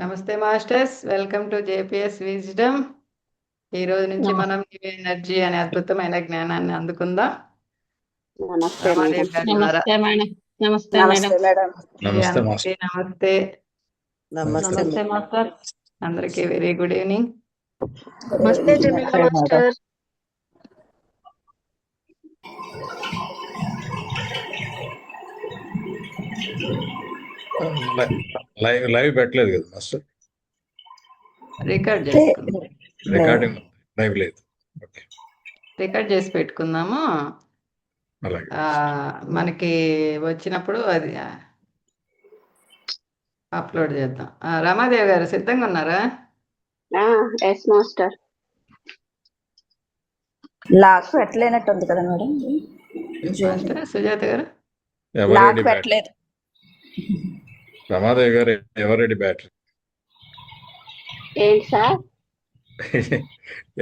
నమస్తే masters, welcome to JPS wisdom. ఈ రోజు నుంచి నమ- మనం న్యూ ఎనర్జీ అనే అద్భుతమైన జ్ఞానాన్ని అందుకుందాం. నమస్తే మేడం. రామాదేవి గారు ఉన్నారా? నమస్తే మేడం. నమస్తే మేడం. నమస్తే మేడం. నమస్తే అందరికీ మాస్టర్. నమస్తే. నమస్తే నమస్తే మాస్టర్. అందరికీ వెరీ గుడ్ ఈవినింగ్. నమస్తే జమీలా మాస్టర్. లైవ్ పెట్టలేదు కదా మాస్టర్? రికార్డ్ చేసుకుందాం. రికార్డింగ్ లైవ్ లేదు. ఓకే, రికార్డ్ చేసి పెట్టుకుందాము. అలాగే. మనకి వచ్చినప్పుడు అది అప్లోడ్ చేద్దాం. రామాదేవి గారు సిద్ధంగా ఉన్నారా? Yes master. లాక్ పెట్టలేనట్టుంది కదా మేడం. మాస్టర్ సుజాత గారు లాక్ పెట్టలేదు. రమాదేవి గారు ఎవరెడీ బ్యాటరీ? ఏంటి సార్?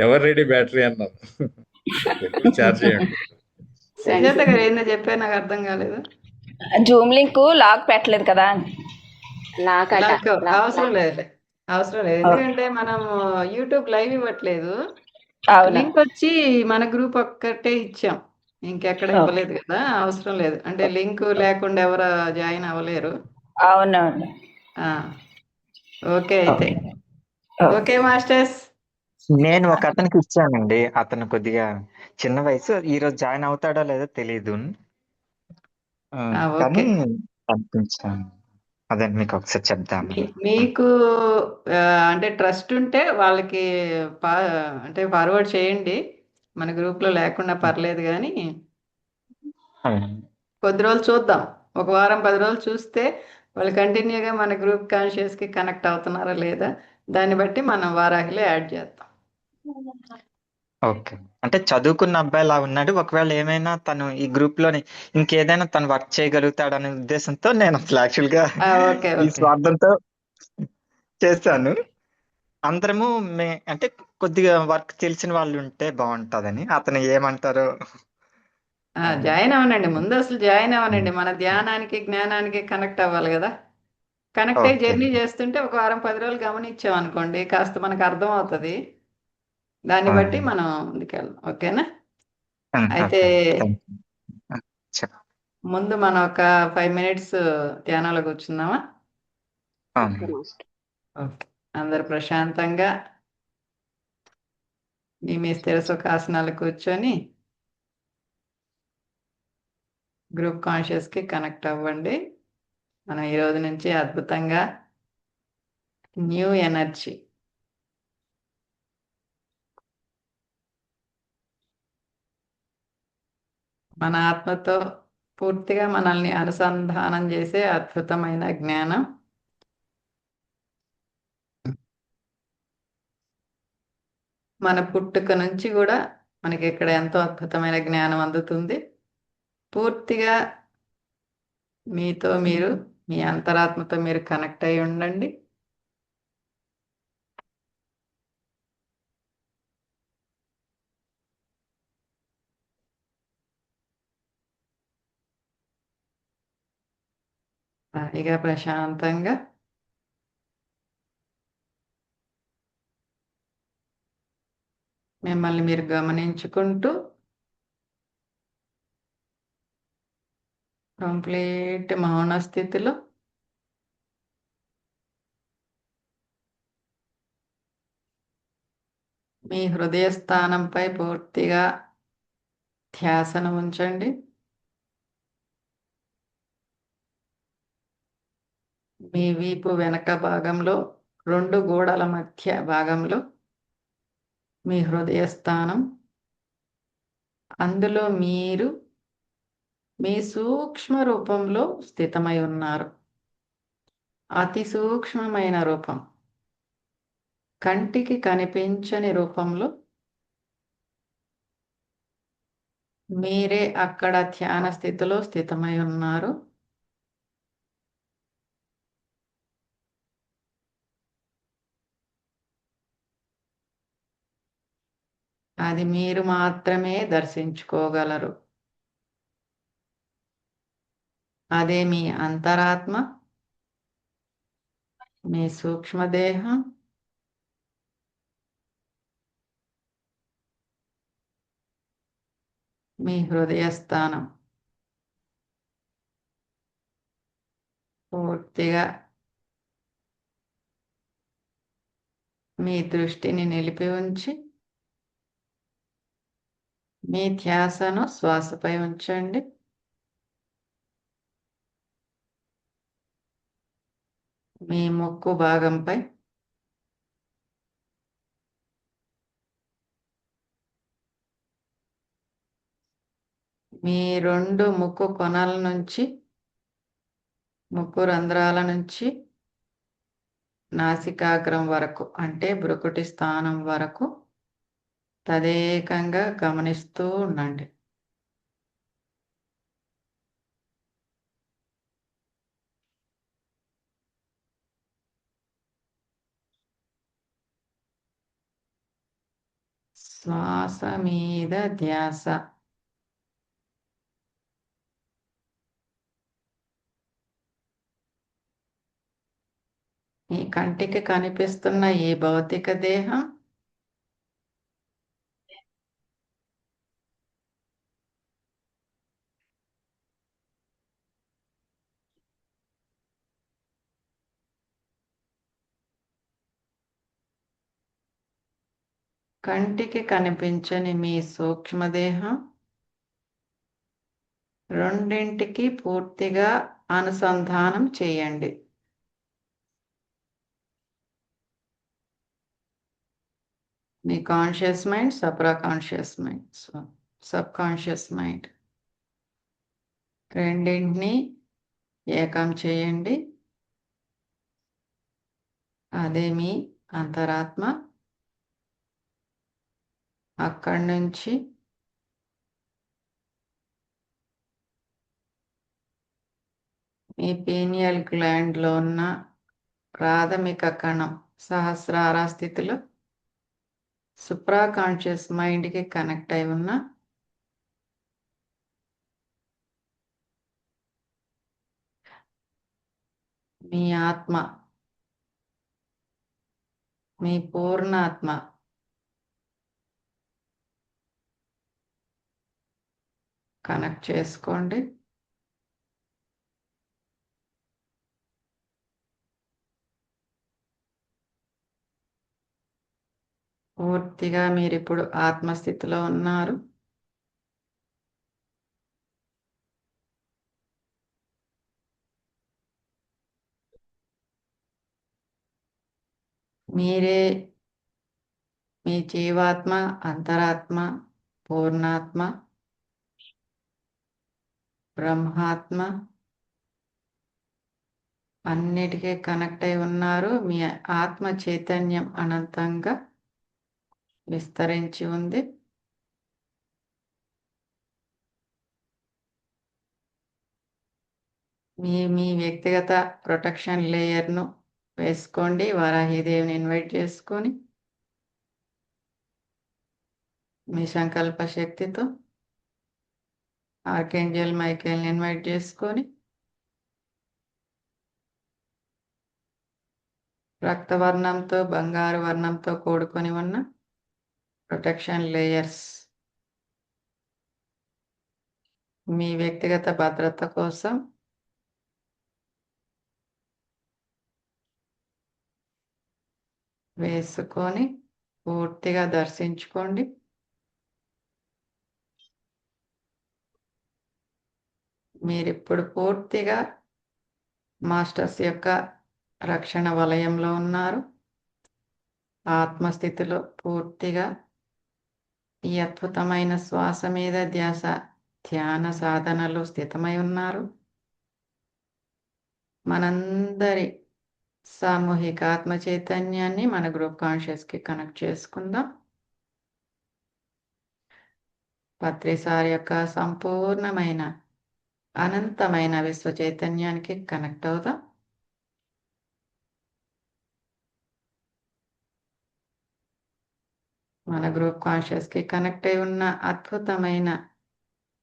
ఎవరెడీ బ్యాటరీ అన్నాను. చార్జ్ చేయండి. సుజాత గారు ఏందో చెప్పారు, నాకు అర్థం కాలేదు. జూమ్ లింక్ లాక్ పెట్టలేదు కదా. లాక్ అవసరం లేదు, అవసరం లేదు. ఎందుకంటే మనం యూట్యూబ్ లైవ్ ఇవ్వట్లేదు. లింక్ వచ్చి మన గ్రూప్ ఒక్కటే ఇచ్చాం, ఇంకెక్కడ ఇవ్వలేదు కదా, అవసరం లేదు. అంటే లింక్ లేకుండా ఎవరు జాయిన్ అవ్వలేరు. అవునవును. ఓకే అయితే ఓకే మాస్టర్స్. నేను ఒక అతనికి ఇచ్చానండి. అతను కొద్దిగా చిన్న వయసు, ఈ రోజు జాయిన్ అవుతాడో లేదో తెలీదు. కానీ అనిపించాను, అదే మీకు ఒకసారి చెప్దాము. మీకు అంటే ట్రస్ట్ ఉంటే వాళ్ళకి అంటే ఫార్వర్డ్ చేయండి. మన గ్రూప్ లో లేకుండా పర్లేదు, కానీ కొద్ది రోజులు చూద్దాం. ఒక వారం 10 రోజులు చూస్తే వాళ్ళు కంటిన్యూగా మన గ్రూప్ కాన్షియస్ కి కనెక్ట్ అవుతున్నారా లేదా, దాన్ని బట్టి మనం వారాహిలో యాడ్ చేద్దాం. ఓకే, అంటే చదువుకున్న అబ్బాయి లా ఉన్నాడు. ఒకవేళ ఏమైనా తను ఈ గ్రూప్ లోని ఇంకేదైనా తను వర్క్ చేయగలుగుతాడనే ఉద్దేశంతో నేను అసలు యాక్చువల్ గా ఈ స్వార్థంతో చేశాను. అందరము అంటే కొద్దిగా వర్క్ తెలిసిన వాళ్ళు ఉంటే బాగుంటదని. అతను ఏమంటారో జాయిన్ అవ్వనండి, ముందు అసలు జాయిన్ అవ్వనండి. మన ధ్యానానికి జ్ఞానానికి కనెక్ట్ అవ్వాలి కదా. కనెక్ట్ అయ్యి జర్నీ చేస్తుంటే ఒక వారం 10 రోజులు గమనించాం అనుకోండి, కాస్త మనకు అర్థం అవుతుంది. దాన్ని బట్టి మనం ముందుకెళ్దాం. ఓకేనా? అయితే ముందు మనం ఒక 5 minutes ధ్యానంలో కూర్చుందామా? ఓకే, అందరు ప్రశాంతంగా మీ స్థిర సుఖాసనాలు కూర్చొని గ్రూప్ కాన్షియస్ కి కనెక్ట్ అవ్వండి. మనం ఈ రోజు నుంచి అద్భుతంగా న్యూ ఎనర్జీ, మన ఆత్మతో పూర్తిగా మనల్ని అనుసంధానం చేసే అద్భుతమైన జ్ఞానం, మన పుట్టుక నుంచి కూడా మనకి ఇక్కడ ఎంతో అద్భుతమైన జ్ఞానం అందుతుంది. పూర్తిగా మీతో మీరు, మీ అంతరాత్మతో మీరు కనెక్ట్ అయి ఉండండి. హాయిగా ప్రశాంతంగా మిమ్మల్ని మీరు గమనించుకుంటూ కంప్లీట్ మౌన స్థితిలో మీ హృదయ స్థానంపై పూర్తిగా ధ్యాసను ఉంచండి. మీ వీపు వెనక భాగంలో 2 గోడల మధ్య భాగంలో మీ హృదయ స్థానం, అందులో మీరు మీ సూక్ష్మ రూపంలో స్థితమై ఉన్నారు. అతి సూక్ష్మమైన రూపం, కంటికి కనిపించని రూపంలో మీరే అక్కడ ధ్యాన స్థితిలో స్థితమై ఉన్నారు. అది మీరు మాత్రమే దర్శించుకోగలరు. అదే మీ అంతరాత్మ మీ సూక్ష్మదేహం, మీ హృదయస్థానం పూర్తిగా మీ దృష్టిని నిలిపి ఉంచి మీ ధ్యాసను శ్వాసపై ఉంచండి. మీ ముక్కు భాగంపై, మీ 2 ముక్కు కొనల నుంచి, ముక్కు రంధ్రాల నుంచి నాసికాగ్రం వరకు అంటే భ్రుకుటి స్థానం వరకు తదేకంగా గమనిస్తూ ఉండండి. శ్వాస మీద ధ్యాస. మీ కంటికి కనిపిస్తున్న ఈ భౌతిక దేహం కంటికి కనిపించని మీ సూక్ష్మదేహం రెండింటికి పూర్తిగా అనుసంధానం చేయండి. మీ conscious mind, supra conscious mind, subconscious mind రెండింటినీ ఏకం చేయండి. అదే మీ అంతరాత్మ. అక్కడి నుంచి మీ పీనియల్ గ్లాండ్లో ఉన్న ప్రాథమిక కణం సహస్రార స్థితిలో సుప్రా కాన్షియస్ మైండ్కి కనెక్ట్ అయి ఉన్న మీ ఆత్మ, మీ పూర్ణాత్మ కనెక్ట్ చేసుకోండి. పూర్తిగా మీరిప్పుడు ఆత్మస్థితిలో ఉన్నారు. మీరే మీ జీవాత్మ, అంతరాత్మ, పూర్ణాత్మ, బ్రహ్మాత్మ అన్నిటికీ కనెక్ట్ అయి ఉన్నారు. మీ ఆత్మ చైతన్యం అనంతంగా విస్తరించి ఉంది. మీ వ్యక్తిగత ప్రొటెక్షన్ లేయర్ను వేసుకోండి. వరాహీదేవిని ఇన్వైట్ చేసుకొని మీ సంకల్ప శక్తితో ఆర్కేంజల్ మైకేల్ని ఇన్వైట్ చేసుకొని రక్తవర్ణంతో, బంగారు వర్ణంతో కూడుకొని ఉన్న ప్రొటెక్షన్ లేయర్స్ మీ వ్యక్తిగత భద్రత కోసం వేసుకొని పూర్తిగా దర్శించుకోండి. మీరిప్పుడు పూర్తిగా మాస్టర్స్ యొక్క రక్షణ వలయంలో ఉన్నారు. ఆత్మస్థితిలో పూర్తిగా ఈ అద్భుతమైన శ్వాస మీద ధ్యాస, ధ్యాన సాధనలో స్థితమై ఉన్నారు. మనందరి సామూహిక ఆత్మ చైతన్యాన్ని మన గ్రూప్ కాన్షియస్కి కనెక్ట్ చేసుకుందాం. పత్రిసారి యొక్క సంపూర్ణమైన అనంతమైన విశ్వ చైతన్యానికి కనెక్ట్ అవుదాం. మన గ్రూప్ కాన్షియస్కి కనెక్ట్ అయి ఉన్న అద్భుతమైన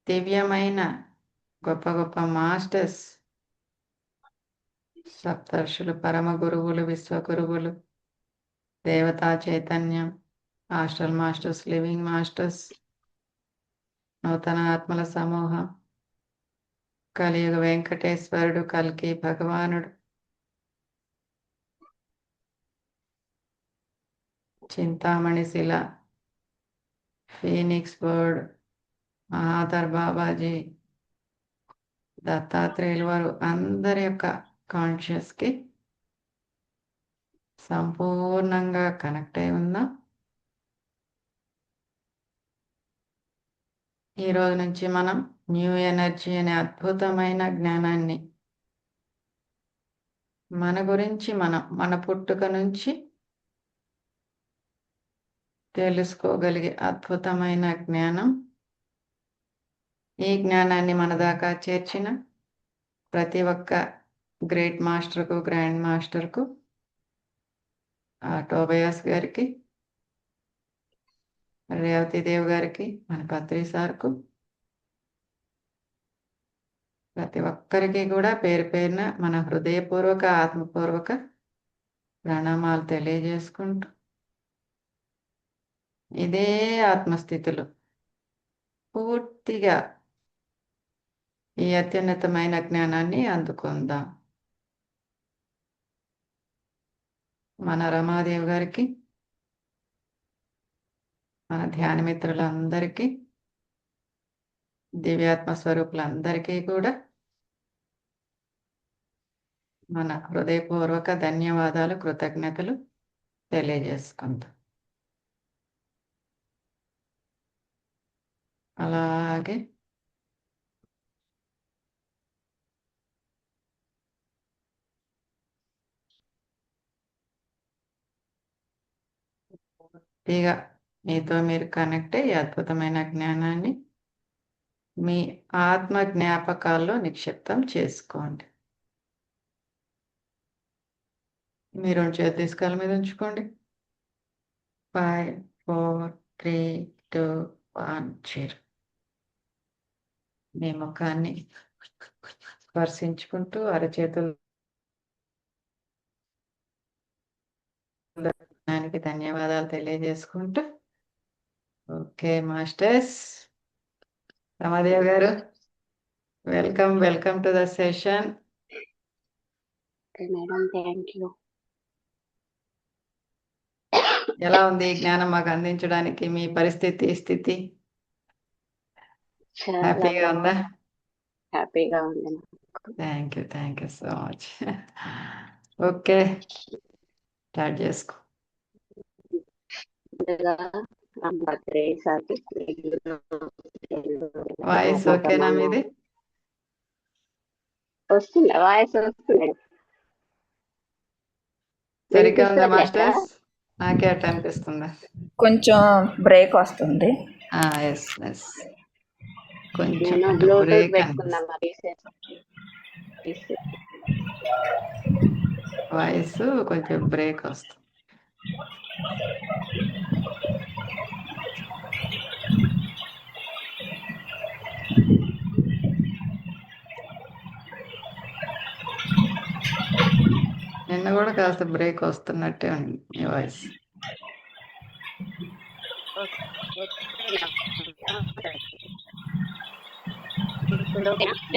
దివ్యమైన గొప్ప గొప్ప మాస్టర్స్ సప్తర్షులు, పరమ గురువులు, విశ్వగురువులు, దేవతా చైతన్యం, హాస్టల్ మాస్టర్స్, లివింగ్ మాస్టర్స్, నూతన ఆత్మల సమూహం, కలియుగ వెంకటేశ్వరుడు, కల్కి భగవానుడు, చింతామణి శిల, ఫీనిక్స్ బర్డ్, మహాధర్ బాబాజీ, దత్తాత్రేయుల వారు అందరి యొక్క కాన్షియస్కి సంపూర్ణంగా కనెక్ట్ అయి ఉందాం. ఈ రోజు నుంచి మనం న్యూ ఎనర్జీ అనే అద్భుతమైన జ్ఞానాన్ని మన గురించి మన పుట్టుక నుంచి తెలుసుకోగలిగే అద్భుతమైన జ్ఞానం. ఈ జ్ఞానాన్ని మన దాకా చేర్చిన ప్రతి ఒక్క గ్రేట్ మాస్టర్కు, గ్రాండ్ మాస్టర్కు, టోబయాస్ గారికి, రేవతిదేవ్ గారికి, మన పత్రి సార్కు, ప్రతి ఒక్కరికి కూడా పేరు పేరున మన హృదయపూర్వక, ఆత్మపూర్వక ప్రణామాలు తెలియజేసుకుంటూ ఇదే ఆత్మస్థితిలో పూర్తిగా ఈ అత్యున్నతమైన జ్ఞానాన్ని అందుకుందాం. మన రమాదేవి గారికి, మన ధ్యాన మిత్రులందరికీ, దివ్యాత్మ స్వరూపులందరికీ కూడా మన హృదయపూర్వక ధన్యవాదాలు, కృతజ్ఞతలు తెలియజేసుకుందాం. అలాగే పూర్తిగా మీతో మీరు కనెక్ట్ అయ్యి అద్భుతమైన జ్ఞానాన్ని మీ ఆత్మ జ్ఞాపకాల్లో నిక్షిప్తం చేసుకోండి. మీరు చేతి తీసుకాల మీద ఉంచుకోండి. 5, 4, 3, 2, 1, 0. మీ ముఖాన్ని స్పర్శించుకుంటూ అరచేతులు ధన్యవాదాలు తెలియజేసుకుంటూ, ఓకే మాస్టర్స్, రమాదేవ్ గారు, welcome to the session. Madam, thank you. ఎలా ఉంది ఈ జ్ఞానం మాకు అందించడానికి మీ పరిస్థితి, స్థితి? హ్యాపీగా ఉందా? హ్యాపీగా ఉంది. Thank you so much. Okay, start చేసుకో. వాయిస్ ఓకేనా మీది? వస్తుంది, వాయిస్ వస్తుంది. సరిగ్గా ఉందా మాస్టర్స్? నాకే అట్లా అనిపిస్తుందా? కొంచెం బ్రేక్ వస్తుంది. ఎస్ కొంచెం నేను బ్లూటూత్ బ్రేక్ పెట్టుకున్నా, వాయిస్ కొంచెం బ్రేక్ వస్తుంది. నిన్న కూడా కాస్త బ్రేక్ వస్తున్నట్టే ఉంది మీ వాయిస్.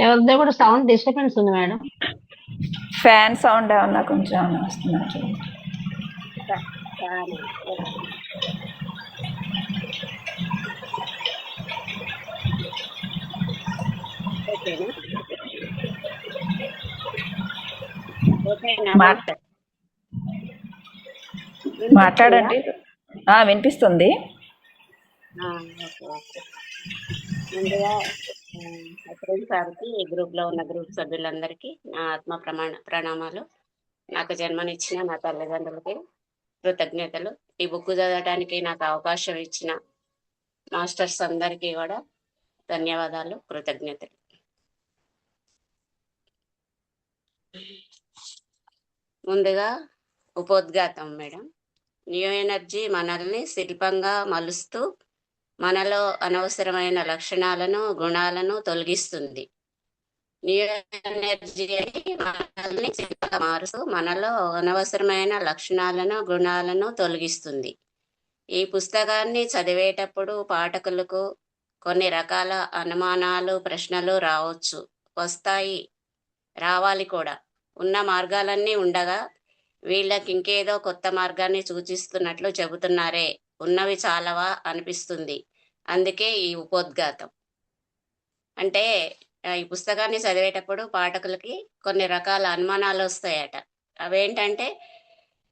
ఎవరిదో కూడా సౌండ్ డిస్టర్బెన్స్ ఉంది మేడం. ఫ్యాన్ సౌండ్ ఏమన్నా కొంచెం వస్తున్నట్టు. మాట్లాడండి. వినిపిస్తుంది. ముందుగా సార్కి, ఈ గ్రూప్ లో ఉన్న గ్రూప్ సభ్యులందరికీ నా ఆత్మ ప్రణామాలు. నాకు జన్మనిచ్చిన నా తల్లిదండ్రులకి కృతజ్ఞతలు. ఈ బుక్ చదవడానికి నాకు అవకాశం ఇచ్చిన మాస్టర్స్ అందరికీ కూడా ధన్యవాదాలు, కృతజ్ఞతలు. ముందుగా ఉపోద్ఘాతం మేడం. న్యూ ఎనర్జీ మనల్ని శిల్పంగా మలుస్తూ మనలో అనవసరమైన లక్షణాలను, గుణాలను తొలగిస్తుంది. న్యూ ఎనర్జీ అని మనల్ని చక్కగా మారుస్తూ మనలో అనవసరమైన లక్షణాలను గుణాలను తొలగిస్తుంది. ఈ పుస్తకాన్ని చదివేటప్పుడు పాఠకులకు కొన్ని రకాల అనుమానాలు ప్రశ్నలు రావచ్చు, వస్తాయి, రావాలి కూడా. ఉన్న మార్గాలన్నీ ఉండగా వీళ్ళకి ఇంకేదో కొత్త మార్గాన్ని సూచిస్తున్నట్లు చెబుతున్నారే, ఉన్నవి చాలవా అనిపిస్తుంది. అందుకే ఈ ఉపోద్ఘాతం. అంటే ఈ పుస్తకాన్ని చదివేటప్పుడు పాఠకులకి కొన్ని రకాల అనుమానాలు వస్తాయట. అవేంటంటే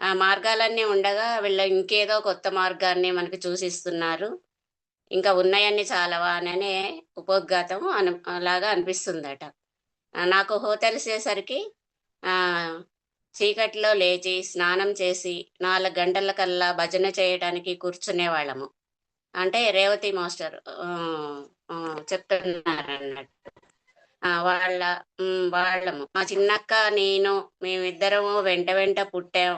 ఆ మార్గాలన్నీ ఉండగా వీళ్ళు ఇంకేదో కొత్త మార్గాన్ని మనకి సూచిస్తున్నారు, ఇంకా ఉన్నాయన్నీ చాలవా అనే ఉపోద్ఘాతం అలాగా అనిపిస్తుందట. నాకు తెలిసేసరికి చీకట్లో లేచి స్నానం చేసి 4 గంటలకల్లా భజన చేయడానికి కూర్చునేవాళ్ళము. అంటే రేవతి మాస్టర్ చెప్తున్నారన్నట్టు. వాళ్ళము మా చిన్నక్క నేను మేమిద్దరము వెంట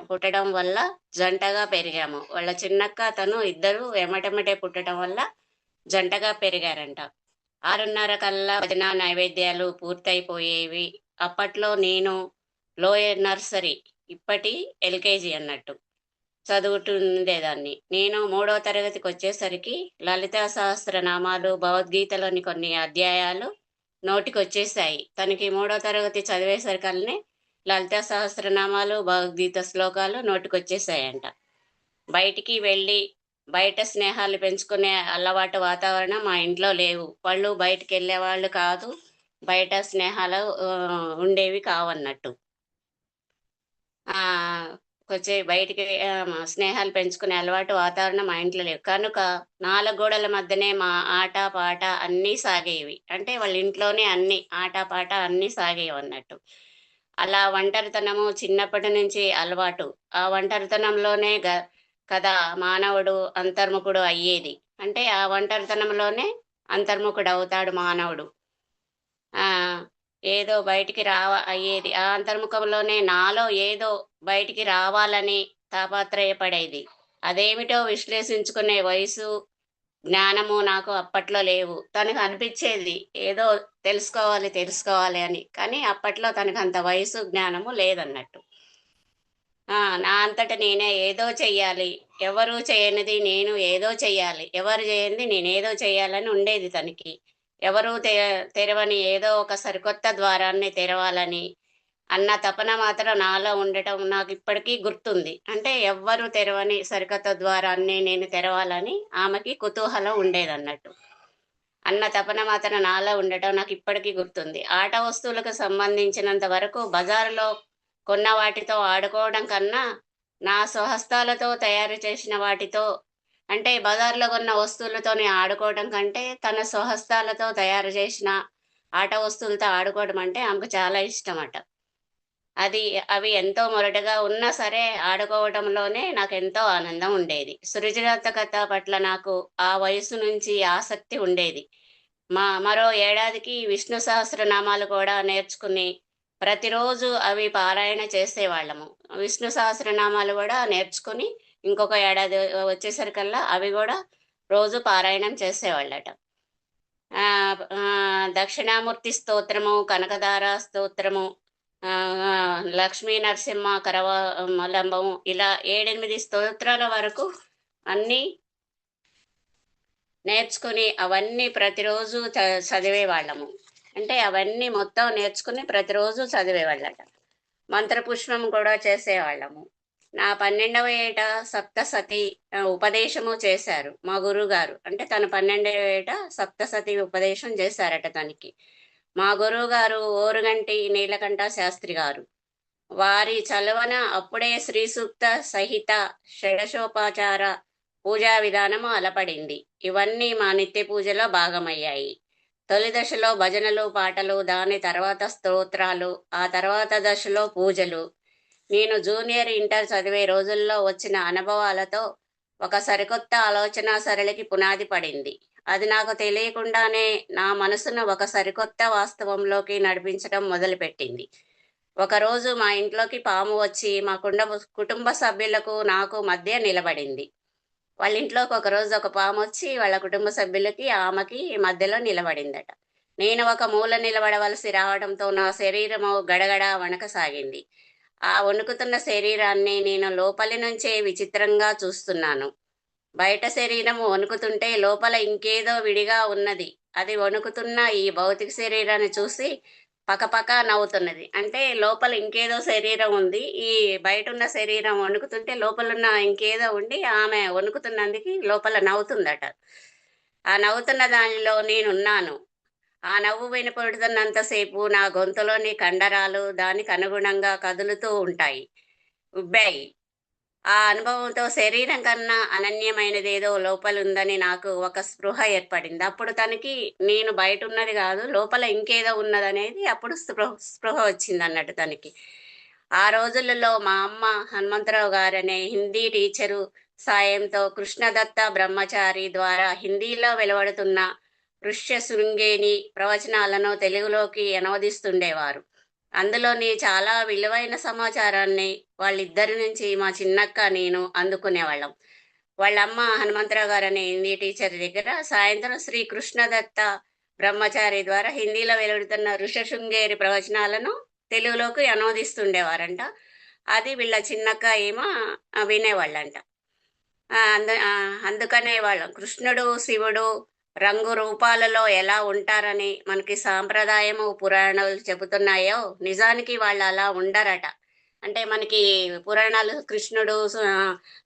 పుట్టడం వల్ల జంటగా పెరిగాము. వాళ్ళ చిన్నక్క తను ఇద్దరు ఎమటెమటే పుట్టడం వల్ల జంటగా పెరిగారంట. 6:30 కల్లా భజన నైవేద్యాలు పూర్తయిపోయేవి. అప్పట్లో నేను లోయర్ నర్సరీ, ఇప్పటి ఎల్కేజీ అన్నట్టు చదువుతుండేదాన్ని. నేను 3వ తరగతికి వచ్చేసరికి లలితా సహస్రనామాలు, భగవద్గీతలోని కొన్ని అధ్యాయాలు నోటికి వచ్చేసాయి. తనకి 3వ తరగతి చదివేసరికల్నే లలితా సహస్రనామాలు, భగవద్గీత శ్లోకాలు నోటికి వచ్చేసాయంట. బయటికి వెళ్ళి బయట స్నేహాలు పెంచుకునే అలవాటు వాతావరణం మా ఇంట్లో లేవు. వాళ్ళు బయటికి వెళ్ళేవాళ్ళు కాదు, బయట స్నేహాలు ఉండేవి కావన్నట్టు. బయటికి స్నేహాలు పెంచుకునే అలవాటు వాతావరణం మా ఇంట్లో లేవు కనుక 4 గోడల మధ్యనే మా ఆట పాట అన్నీ సాగేవి. అంటే వాళ్ళ ఇంట్లోనే అన్ని ఆట పాట అన్నీ సాగేవి అన్నట్టు. అలా ఒంటరితనము చిన్నప్పటి నుంచి అలవాటు. ఆ ఒంటరితనంలోనే కదా మానవుడు అంతర్ముఖుడు అయ్యేది. అంటే ఆ ఒంటరితనంలోనే అంతర్ముఖుడు అవుతాడు మానవుడు. ఏదో బయటికి అయ్యేది. ఆ అంతర్ముఖంలోనే నాలో ఏదో బయటికి రావాలని తాపత్రయపడేది. అదేమిటో విశ్లేషించుకునే వయసు, జ్ఞానము నాకు అప్పట్లో లేవు. తనకు అనిపించేది ఏదో తెలుసుకోవాలి అని, కానీ అప్పట్లో తనకు అంత వయసు జ్ఞానము లేదన్నట్టు. నా అంతట నేనే ఏదో చెయ్యాలి, ఎవరు చేయనిది నేను ఏదో చెయ్యాలి, ఎవరు చేయనిది నేనేదో చెయ్యాలని ఉండేది తనకి. ఎవరు తెరవని ఏదో ఒక సరికొత్త ద్వారాన్ని తెరవాలని అన్న తపన మాత్రం నాలో ఉండటం నాకు ఇప్పటికీ గుర్తుంది. అంటే ఎవ్వరు తెరవని సరికొత్త ద్వారాన్ని నేను తెరవాలని ఆమెకి కుతూహలం ఉండేదన్నట్టు. అన్న తపన మాత్రం నాలో ఉండటం నాకు ఇప్పటికీ గుర్తుంది. ఆట వస్తువులకు సంబంధించినంత వరకు బజారులో కొన్న వాటితో ఆడుకోవడం కన్నా నా స్వహస్తాలతో తయారు చేసిన వాటితో, అంటే బజార్లో కొన్న వస్తువులతోనే ఆడుకోవడం కంటే తన స్వహస్తాలతో తయారు చేసిన ఆట వస్తువులతో ఆడుకోవడం అంటే ఆమెకు చాలా ఇష్టం అట. అవి ఎంతో మొరటగా ఉన్నా సరే ఆడుకోవడంలోనే నాకు ఎంతో ఆనందం ఉండేది. సృజనాత్మకత పట్ల నాకు ఆ వయసు నుంచి ఆసక్తి ఉండేది. మరో ఏడాదికి విష్ణు సహస్రనామాలు కూడా నేర్చుకుని ప్రతిరోజు అవి పారాయణ చేసేవాళ్ళము. విష్ణు సహస్రనామాలు కూడా నేర్చుకుని ఇంకొక ఏడాది వచ్చేసరికల్లా అవి కూడా రోజు పారాయణం చేసేవాళ్ళట. దక్షిణామూర్తి స్తోత్రము, కనకదార స్తోత్రము, లక్ష్మీ నరసింహ కరవలంబము, ఇలా 7-8 స్తోత్రాల వరకు అన్నీ నేర్చుకుని అవన్నీ ప్రతిరోజు చదివేవాళ్ళము. అంటే అవన్నీ మొత్తం నేర్చుకుని ప్రతిరోజు చదివేవాళ్ళట. మంత్రపుష్పం కూడా చేసేవాళ్ళము. నా 12వ ఏట సప్తసతి ఉపదేశము చేశారు మా గురువు గారు. అంటే తను 12వ ఏట సప్తసతి ఉపదేశం చేశారట తనకి. మా గురువు గారు ఓరుగంటి నీలకంఠ శాస్త్రి గారు. వారి చలవన అప్పుడే శ్రీ సూక్త సహిత షడశోపచార పూజా విధానము అలపడింది. ఇవన్నీ మా నిత్య పూజలో భాగమయ్యాయి. తొలి దశలో భజనలు, పాటలు, దాని తర్వాత స్తోత్రాలు, ఆ తర్వాత దశలో పూజలు. నేను జూనియర్ ఇంటర్ చదివే రోజుల్లో వచ్చిన అనుభవాలతో ఒక సరికొత్త ఆలోచన సరళికి పునాది పడింది. అది నాకు తెలియకుండానే నా మనసును ఒక సరికొత్త వాస్తవంలోకి నడిపించడం మొదలుపెట్టింది. ఒకరోజు మా ఇంట్లోకి పాము వచ్చి మా కుటుంబ సభ్యులకు నాకు మధ్య నిలబడింది. వాళ్ళ ఇంట్లోకి ఒకరోజు ఒక పాము వచ్చి వాళ్ళ కుటుంబ సభ్యులకి ఆమెకి మధ్యలో నిలబడిందట. నేను ఒక మూల నిలబడవలసి రావడంతో నా శరీరము గడగడ వణకసాగింది. ఆ వణుకుతున్న శరీరాన్ని నేను లోపలి నుంచే విచిత్రంగా చూస్తున్నాను. బయట శరీరము వణుకుతుంటే లోపల ఇంకేదో విడిగా ఉన్నది. అది వణుకుతున్న ఈ భౌతిక శరీరాన్ని చూసి పకపక నవ్వుతున్నది. అంటే లోపల ఇంకేదో శరీరం ఉంది, ఈ బయట ఉన్న శరీరం వణుకుతుంటే లోపలున్న ఇంకేదో ఉండి ఆమె వణుకుతున్నందుకు లోపల నవ్వుతుందట. ఆ నవ్వుతున్న దానిలో నేనున్నాను. ఆ నవ్వు వినపడుతున్నంతసేపు నా గొంతులోని కండరాలు దానికి అనుగుణంగా కదులుతూ ఉంటాయి, ఉబ్బాయి. ఆ అనుభవంతో శరీరం కన్నా అనన్యమైనదేదో లోపలుందని నాకు ఒక స్పృహ ఏర్పడింది. అప్పుడు తనకి నేను బయట ఉన్నది కాదు, లోపల ఇంకేదో ఉన్నదనేది అప్పుడు స్పృహ వచ్చింది అన్నట్టు తనకి. ఆ రోజులలో మా అమ్మ హనుమంతరావు గారనే హిందీ టీచరు సాయంతో కృష్ణదత్త బ్రహ్మచారి ద్వారా హిందీలో వెలువడుతున్న ఋష్య శృంగేని ప్రవచనాలను తెలుగులోకి అనువదిస్తుండేవారు. అందులోని చాలా విలువైన సమాచారాన్ని వాళ్ళిద్దరి నుంచి మా చిన్నక్క నేను అందుకునేవాళ్ళం. వాళ్ళమ్మ హనుమంతరావు గారు అనే హిందీ టీచర్ దగ్గర సాయంత్రం శ్రీ కృష్ణదత్త బ్రహ్మచారి ద్వారా హిందీలో వెలువడుతున్న ఋషశృంగేరి ప్రవచనాలను తెలుగులోకి అనువదిస్తుండేవారంట. అది వీళ్ళ చిన్నక్క ఏమో వినేవాళ్ళంట. అందుకనే వాళ్ళం కృష్ణుడు శివుడు రంగు రూపాలలో ఎలా ఉంటారని మనకి సాంప్రదాయము పురాణాలు చెబుతున్నాయో నిజానికి వాళ్ళు అలా ఉండరట. అంటే మనకి పురాణాలు కృష్ణుడు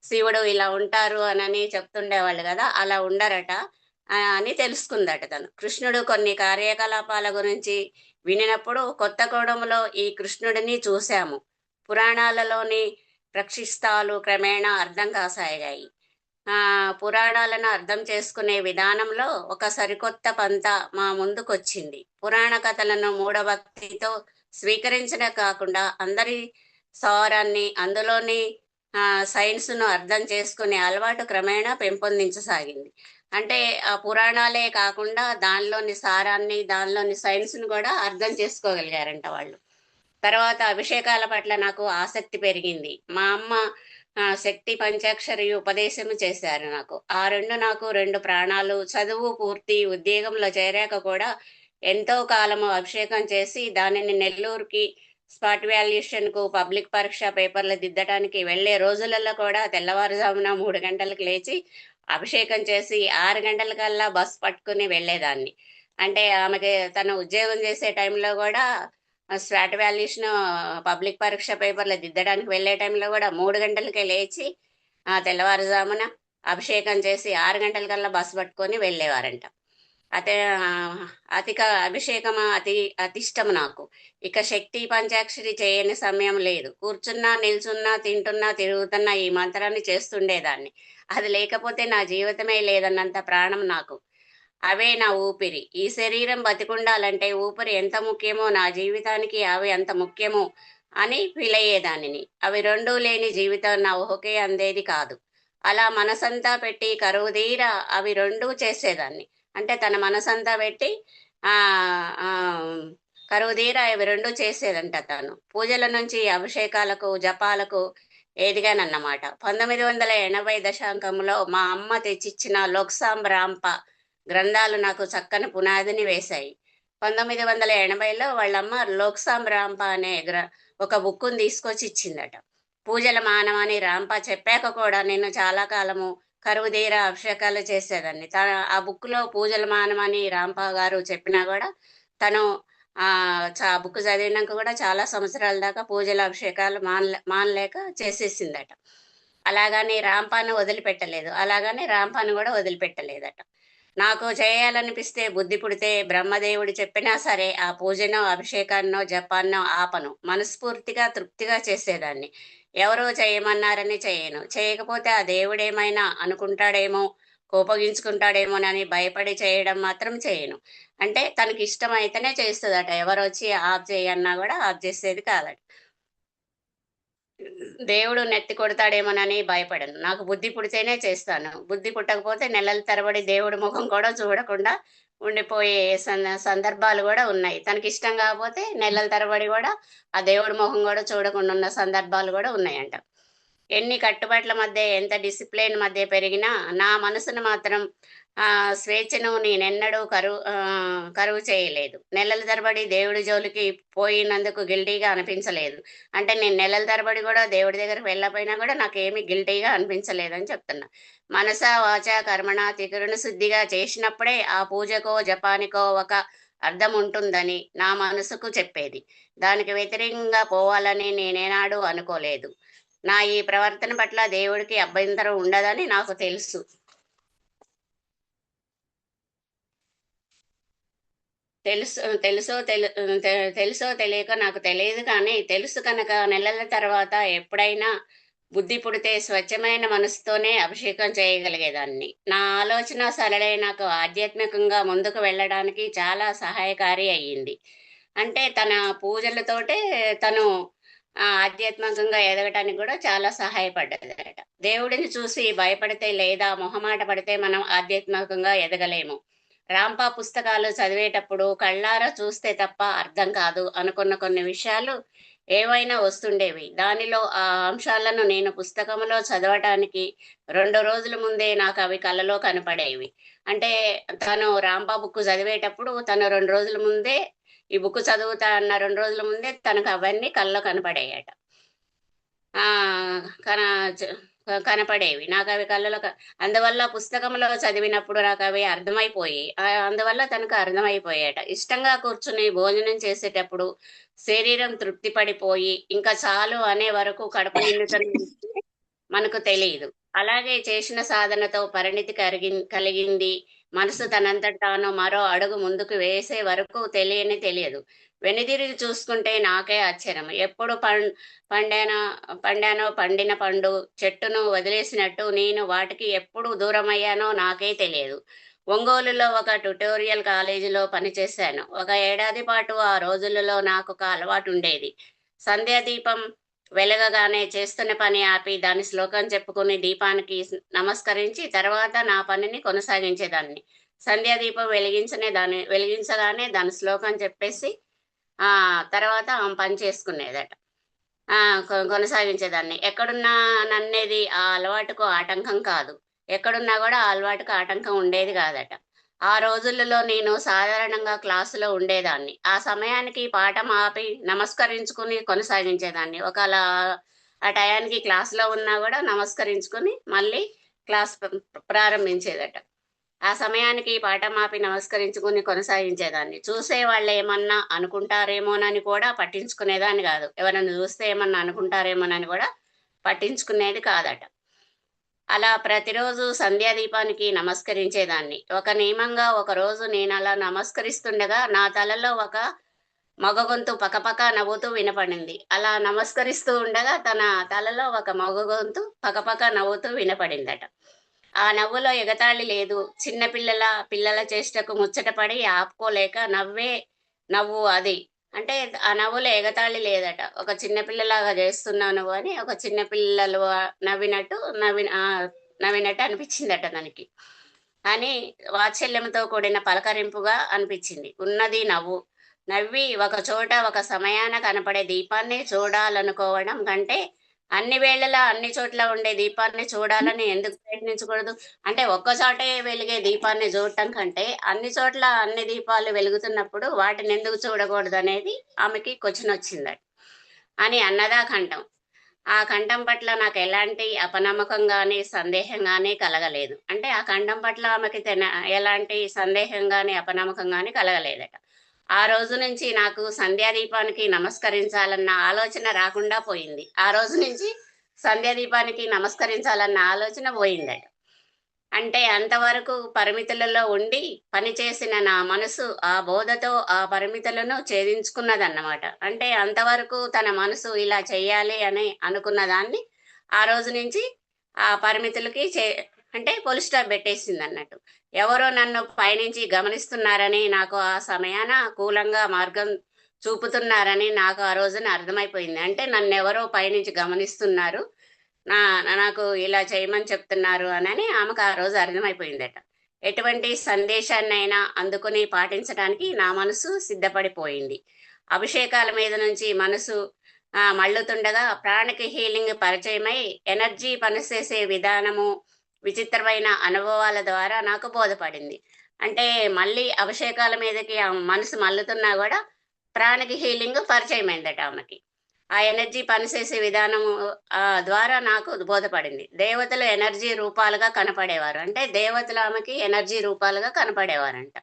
శివుడు ఇలా ఉంటారు అని చెప్తుండేవాళ్ళు కదా, అలా ఉండరట అని తెలుసుకుందట తను. కృష్ణుడు కొన్ని కార్యకలాపాల గురించి వినినప్పుడు కొత్తగూడెంలో ఈ కృష్ణుడిని చూశాము. పురాణాలలోని ప్రక్షిస్తాలు క్రమేణా అర్థం కాసాగాయి. పురాణాలను అర్థం చేసుకునే విధానంలో ఒక సరికొత్త పంత మా ముందుకొచ్చింది. పురాణ కథలను మూఢభక్తితో స్వీకరించడం కాకుండా అందరి సారాన్ని అందులోని సైన్స్ను అర్థం చేసుకునే అలవాటు క్రమేణా పెంపొందించసాగింది. అంటే ఆ పురాణాలే కాకుండా దానిలోని సారాన్ని దానిలోని సైన్స్ను కూడా అర్థం చేసుకోగలిగారంట వాళ్ళు. తర్వాత అభిషేకాల పట్ల నాకు ఆసక్తి పెరిగింది. మా అమ్మ శక్తి పంచాక్షరి ఉపదేశము చేశారు నాకు. ఆ నాకు 2 ప్రాణాలు. చదువు పూర్తి ఉద్యోగంలో చేరాక కూడా ఎంతో కాలము అభిషేకం చేసి దానిని నెల్లూరుకి స్పాట్ వాల్యుయేషన్ కు పబ్లిక్ పరీక్ష పేపర్లు దిద్దడానికి వెళ్లే రోజులలో కూడా తెల్లవారుజామున 3 గంటలకు లేచి అభిషేకం చేసి 6 గంటలకల్లా బస్ పట్టుకుని వెళ్లేదాన్ని. అంటే ఆమెకి తను ఉద్యోగం చేసే టైంలో కూడా స్వాట్ వాల్యుయేషన్ పబ్లిక్ పరీక్ష పేపర్లు దిద్దడానికి వెళ్లే టైంలో కూడా 3 గంటలకే లేచి తెల్లవారుజామున అభిషేకం చేసి 6 గంటలకల్లా బస్సు పట్టుకొని వెళ్ళేవారంట. అభిషేకం అతిష్టము నాకు. ఇక శక్తి పంచాక్షరి చేయని సమయం లేదు. కూర్చున్నా నిల్చున్నా తింటున్నా తిరుగుతున్నా ఈ మంత్రాన్ని చేస్తుండేదాన్ని. అది లేకపోతే నా జీవితమే లేదన్నంత ప్రాణం నాకు. అవే నా ఊపిరి. ఈ శరీరం బతికుండాలంటే ఊపిరి ఎంత ముఖ్యమో నా జీవితానికి అవి అంత ముఖ్యమో అని ఫీల్ అయ్యేదానిని. అవి 2 లేని జీవితం నా ఊహకే అందేది కాదు. అలా మనసంతా పెట్టి కరువుదీర అవి 2 చేసేదాన్ని. అంటే తన మనసంతా పెట్టి కరువుదీర అవి 2 చేసేదంట తను. పూజల నుంచి అభిషేకాలకు జపాలకు ఎదిగానన్నమాట. 1980 దశాంకంలో మా అమ్మ తెచ్చిచ్చిన లోక్సాం రాంప గ్రంథాలు నాకు చక్కని పునాదిని వేశాయి. 1980లో వాళ్ళమ్మ లోక్సాం రాంప అనే ఒక బుక్కుని తీసుకొచ్చి ఇచ్చిందట. పూజల మానవని రాంప చెప్పాక కూడా నేను చాలా కాలము కరువుదీర అభిషేకాలు చేసేదాన్ని. ఆ బుక్లో పూజల మానవని రాంప గారు చెప్పినా కూడా తను ఆ బుక్ చదివినాక కూడా చాలా సంవత్సరాల దాకా పూజల అభిషేకాలు మానలేక చేసేసిందట. అలాగని రాంపాను వదిలిపెట్టలేదు, అలాగని రాంపాను కూడా వదిలిపెట్టలేదట. నాకు చేయాలనిపిస్తే బుద్ధి పుడితే బ్రహ్మదేవుడు చెప్పినా సరే ఆ పూజనో అభిషేకాన్నో జపాన్నో ఆపను. మనస్ఫూర్తిగా తృప్తిగా చేసేదాన్ని. ఎవరో చేయమన్నారని చేయను. చేయకపోతే ఆ దేవుడేమైనా అనుకుంటాడేమో, కోపగించుకుంటాడేమోనని భయపడి చేయడం మాత్రం చేయను. అంటే తనకి ఇష్టమైతేనే చేస్తుందట. ఎవరు వచ్చి ఆఫ్ చేయన్నా కూడా ఆఫ్ చేసేది కాదట. దేవుడు నెత్తి కొడతాడేమోనని భయపడను. నాకు బుద్ధి పుడితేనే చేస్తాను. బుద్ధి పుట్టకపోతే నెలల తరబడి దేవుడి ముఖం కూడా చూడకుండా ఉండిపోయే సందర్భాలు కూడా ఉన్నాయి. తనకి ఇష్టం కాకపోతే నెలల తరబడి కూడా ఆ దేవుడి ముఖం కూడా చూడకుండా ఉన్న సందర్భాలు కూడా ఉన్నాయంట. ఎన్ని కట్టుబాట్ల మధ్య, ఎంత డిసిప్లిన్ మధ్య పెరిగినా నా మనసును మాత్రం స్వేచ్ఛను నేనెన్నడూ కరువు చేయలేదు. నెలల తరబడి దేవుడి జోలికి పోయినందుకు గిల్టీగా అనిపించలేదు. అంటే నేను నెలల తరబడి కూడా దేవుడి దగ్గరికి వెళ్ళకపోయినా కూడా నాకేమీ గిల్టీగా అనిపించలేదని చెప్తున్నా. మనస వాచ కర్మణ త్రికరణ శుద్ధిగా చేసినప్పుడే ఆ పూజకో జపానికో ఒక అర్థం ఉంటుందని నా మనసుకు చెప్పేది. దానికి వ్యతిరేకంగా పోవాలని నేనేనాడు అనుకోలేదు. నా ఈ ప్రవర్తన పట్ల దేవుడికి అభ్యంతరం ఉండదని నాకు తెలుసు. తెలుసో తెలియక నాకు తెలియదు, కానీ తెలుసు కనుక నెలల తర్వాత ఎప్పుడైనా బుద్ధి పుడితే స్వచ్ఛమైన మనసుతోనే అభిషేకం చేయగలిగేదాన్ని. నా ఆలోచన సరళే నాకు ఆధ్యాత్మికంగా ముందుకు వెళ్ళడానికి చాలా సహాయకారి అయ్యింది. అంటే తన పూజలతోటే తను ఆధ్యాత్మికంగా ఎదగటానికి కూడా చాలా సహాయపడ్డదట. దేవుడిని చూసి భయపడితే లేదా మొహమాట పడితే మనం ఆధ్యాత్మికంగా ఎదగలేము. రాంపా పుస్తకాలు చదివేటప్పుడు కళ్ళారా చూస్తే తప్ప అర్థం కాదు అనుకున్న కొన్ని విషయాలు ఏవైనా వస్తుండేవి. దానిలో ఆ అంశాలను నేను పుస్తకంలో చదవటానికి 2 రోజుల ముందే నాకు అవి కళ్ళలో కనపడేవి. అంటే తను రాంపా బుక్ చదివేటప్పుడు తను 2 రోజుల ముందే ఈ బుక్ చదువుతా అన్న 2 రోజుల ముందే తనకు అవన్నీ కళ్ళలో కనపడేయట. కనపడేవి నాకు అవి కళ్ళలో. అందువల్ల పుస్తకంలో చదివినప్పుడు నాకు అవి అర్థమైపోయి, అందువల్ల తనకు అర్థమైపోయాట. ఇష్టంగా కూర్చుని భోజనం చేసేటప్పుడు శరీరం తృప్తి పడిపోయి ఇంకా చాలు అనే వరకు కడుపు నిండుతుంది మనకు తెలియదు. అలాగే చేసిన సాధనతో పరిణితి కలిగింది. మనసు తనంతట తాను మరో అడుగు ముందుకు వేసే వరకు తెలియదు. వెనుదిరిగి చూసుకుంటే నాకే ఆశ్చర్యం. ఎప్పుడు పండిన పండు చెట్టును వదిలేసినట్టు నేను వాటికి ఎప్పుడు దూరమయ్యానో నాకే తెలియదు. ఒంగోలులో ఒక ట్యుటోరియల్ కాలేజీలో పనిచేశాను. 1 ఏడాది పాటు ఆ రోజులలో నాకు ఒక అలవాటు ఉండేది. సంధ్యాదీపం వెలగగానే చేస్తున్న పని ఆపి దాని శ్లోకం చెప్పుకుని దీపానికి నమస్కరించి తర్వాత నా పనిని కొనసాగించేదాన్ని. సంధ్యాదీపం వెలిగించగానే దాని శ్లోకం చెప్పేసి తర్వాత పని చేసుకునేదట, కొనసాగించేదాన్ని. ఎక్కడున్నా నన్నేది ఆ అలవాటుకు ఆటంకం కాదు. ఎక్కడున్నా కూడా ఆ అలవాటుకు ఆటంకం ఉండేది కాదట. ఆ రోజులలో నేను సాధారణంగా క్లాసులో ఉండేదాన్ని. ఆ సమయానికి పాఠం ఆపి నమస్కరించుకుని కొనసాగించేదాన్ని. ఒకవేళ ఆ టయానికి క్లాసులో ఉన్నా కూడా నమస్కరించుకుని మళ్ళీ క్లాస్ ప్రారంభించేదట. ఆ సమయానికి పాఠం ఆపి నమస్కరించుకుని కొనసాగించేదాన్ని. చూసే వాళ్ళు ఏమన్నా అనుకుంటారేమోనని కూడా పట్టించుకునేదాన్ని కాదు. ఎవరైనా చూస్తే ఏమన్నా అనుకుంటారేమోనని కూడా పట్టించుకునేది కాదట. అలా ప్రతిరోజు సంధ్యాదీపానికి నమస్కరించేదాన్ని. ఒక నియమంగా ఒకరోజు నేను అలా నమస్కరిస్తుండగా నా తలలో ఒక మగ గొంతు పకపక నవ్వుతూ వినపడింది. అలా నమస్కరిస్తూ ఉండగా తన తలలో ఒక మగ గొంతు పకపక నవ్వుతూ వినపడిందట. ఆ నవ్వులో ఎగతాళి లేదు. చిన్న పిల్లల చేష్టకు ముచ్చటపడి ఆపుకోలేక నవ్వు అది. అంటే ఆ నవ్వులో ఎగతాళి లేదట. ఒక చిన్నపిల్లలాగా చేస్తున్నాను అని ఒక చిన్నపిల్లలు నవ్వినట్టు అనిపించిందట దానికి. అని వాత్సల్యంతో కూడిన పలకరింపుగా అనిపించింది. ఉన్నది నవ్వి ఒక చోట ఒక సమయాన కనపడే దీపాన్ని చూడాలనుకోవడం కంటే అన్ని వేళలా అన్ని చోట్ల ఉండే దీపాన్ని చూడాలని ఎందుకు ప్రయత్నించకూడదు? అంటే ఒక్కచోటే వెలిగే దీపాన్ని చూడటం కంటే అన్ని చోట్ల అన్ని దీపాలు వెలుగుతున్నప్పుడు వాటిని ఎందుకు చూడకూడదు అనేది ఆమెకి క్వశ్చన్ వచ్చిందట అని అన్నదా కంఠం. ఆ కంఠం పట్ల నాకు ఎలాంటి అపనమ్మకం కానీ సందేహం కానీ కలగలేదు. అంటే ఆ కంఠం పట్ల ఆమెకి ఎలాంటి సందేహం కానీ అపనమ్మకం కానీ కలగలేదట. ఆ రోజు నుంచి నాకు సంధ్యాదీపానికి నమస్కరించాలన్న ఆలోచన రాకుండా పోయింది. ఆ రోజు నుంచి సంధ్యాదీపానికి నమస్కరించాలన్న ఆలోచన పోయిందట. అంటే అంతవరకు పరిమితులలో ఉండి పనిచేసిన నా మనసు ఆ బోధతో ఆ పరిమితులను ఛేదించుకున్నదన్నమాట. అంటే అంతవరకు తన మనసు ఇలా చెయ్యాలి అని అనుకున్న దాన్ని ఆ రోజు నుంచి ఆ పరిమితులకి అంటే ఫుల్ స్టాప్ పెట్టేసింది అన్నట్టు. ఎవరో నన్ను పైనుంచి గమనిస్తున్నారని, నాకు ఆ సమయాన కూలంగా మార్గం చూపుతున్నారని నాకు ఆ రోజున అర్థమైపోయింది. అంటే నన్ను ఎవరో పైనుంచి గమనిస్తున్నారు, నాకు ఇలా చేయమని చెప్తున్నారు అని ఆమెకు ఆ రోజు అర్థమైపోయిందట. ఎటువంటి సందేశాన్నైనా అందుకుని పాటించడానికి నా మనసు సిద్ధపడిపోయింది. అభిషేకాల మీద నుంచి మనసు మళ్ళుతుండగా ప్రాణికి హీలింగ్ పరిచయమై ఎనర్జీ పనిచేసే విధానము విచిత్రమైన అనుభవాల ద్వారా నాకు బోధపడింది. అంటే మళ్ళీ అభిషేకాల మీదకి ఆ మనసు మల్లుతున్నా కూడా ప్రాణికి హీలింగ్ పరిచయమైందట ఆమెకి. ఆ ఎనర్జీ పనిచేసే విధానము ద్వారా నాకు బోధపడింది. దేవతలు ఎనర్జీ రూపాలుగా కనపడేవారు, అంటే దేవతలు ఆమెకి ఎనర్జీ రూపాలుగా కనపడేవారంట.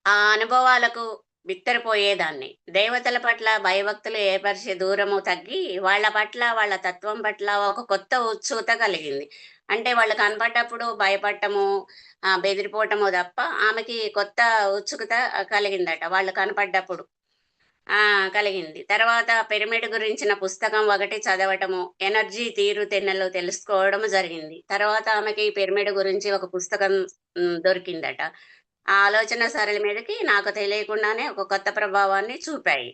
ఆ అనుభవాలకు బిత్తరపోయేదాన్ని. దేవతల పట్ల భయభక్తులు ఏర్పరిచే దూరము తగ్గి వాళ్ళ పట్ల, వాళ్ళ తత్వం పట్ల ఒక కొత్త ఉత్సుకత కలిగింది. అంటే వాళ్ళు కనపడ్డప్పుడు భయపడటము, బెదిరిపోవటము తప్ప ఆమెకి కొత్త ఉత్సుకత కలిగిందట వాళ్ళు కనపడ్డప్పుడు. కలిగింది. తర్వాత పిరమిడ్ గురించిన పుస్తకం ఒకటి చదవటము, ఎనర్జీ తీరు తెన్నెలు తెలుసుకోవడం జరిగింది. తర్వాత ఆమెకి పిరమిడ్ గురించి ఒక పుస్తకం దొరికిందట. ఆ ఆలోచన సరళి మీదకి నాకు తెలియకుండానే ఒక కొత్త ప్రభావాన్ని చూపాయి.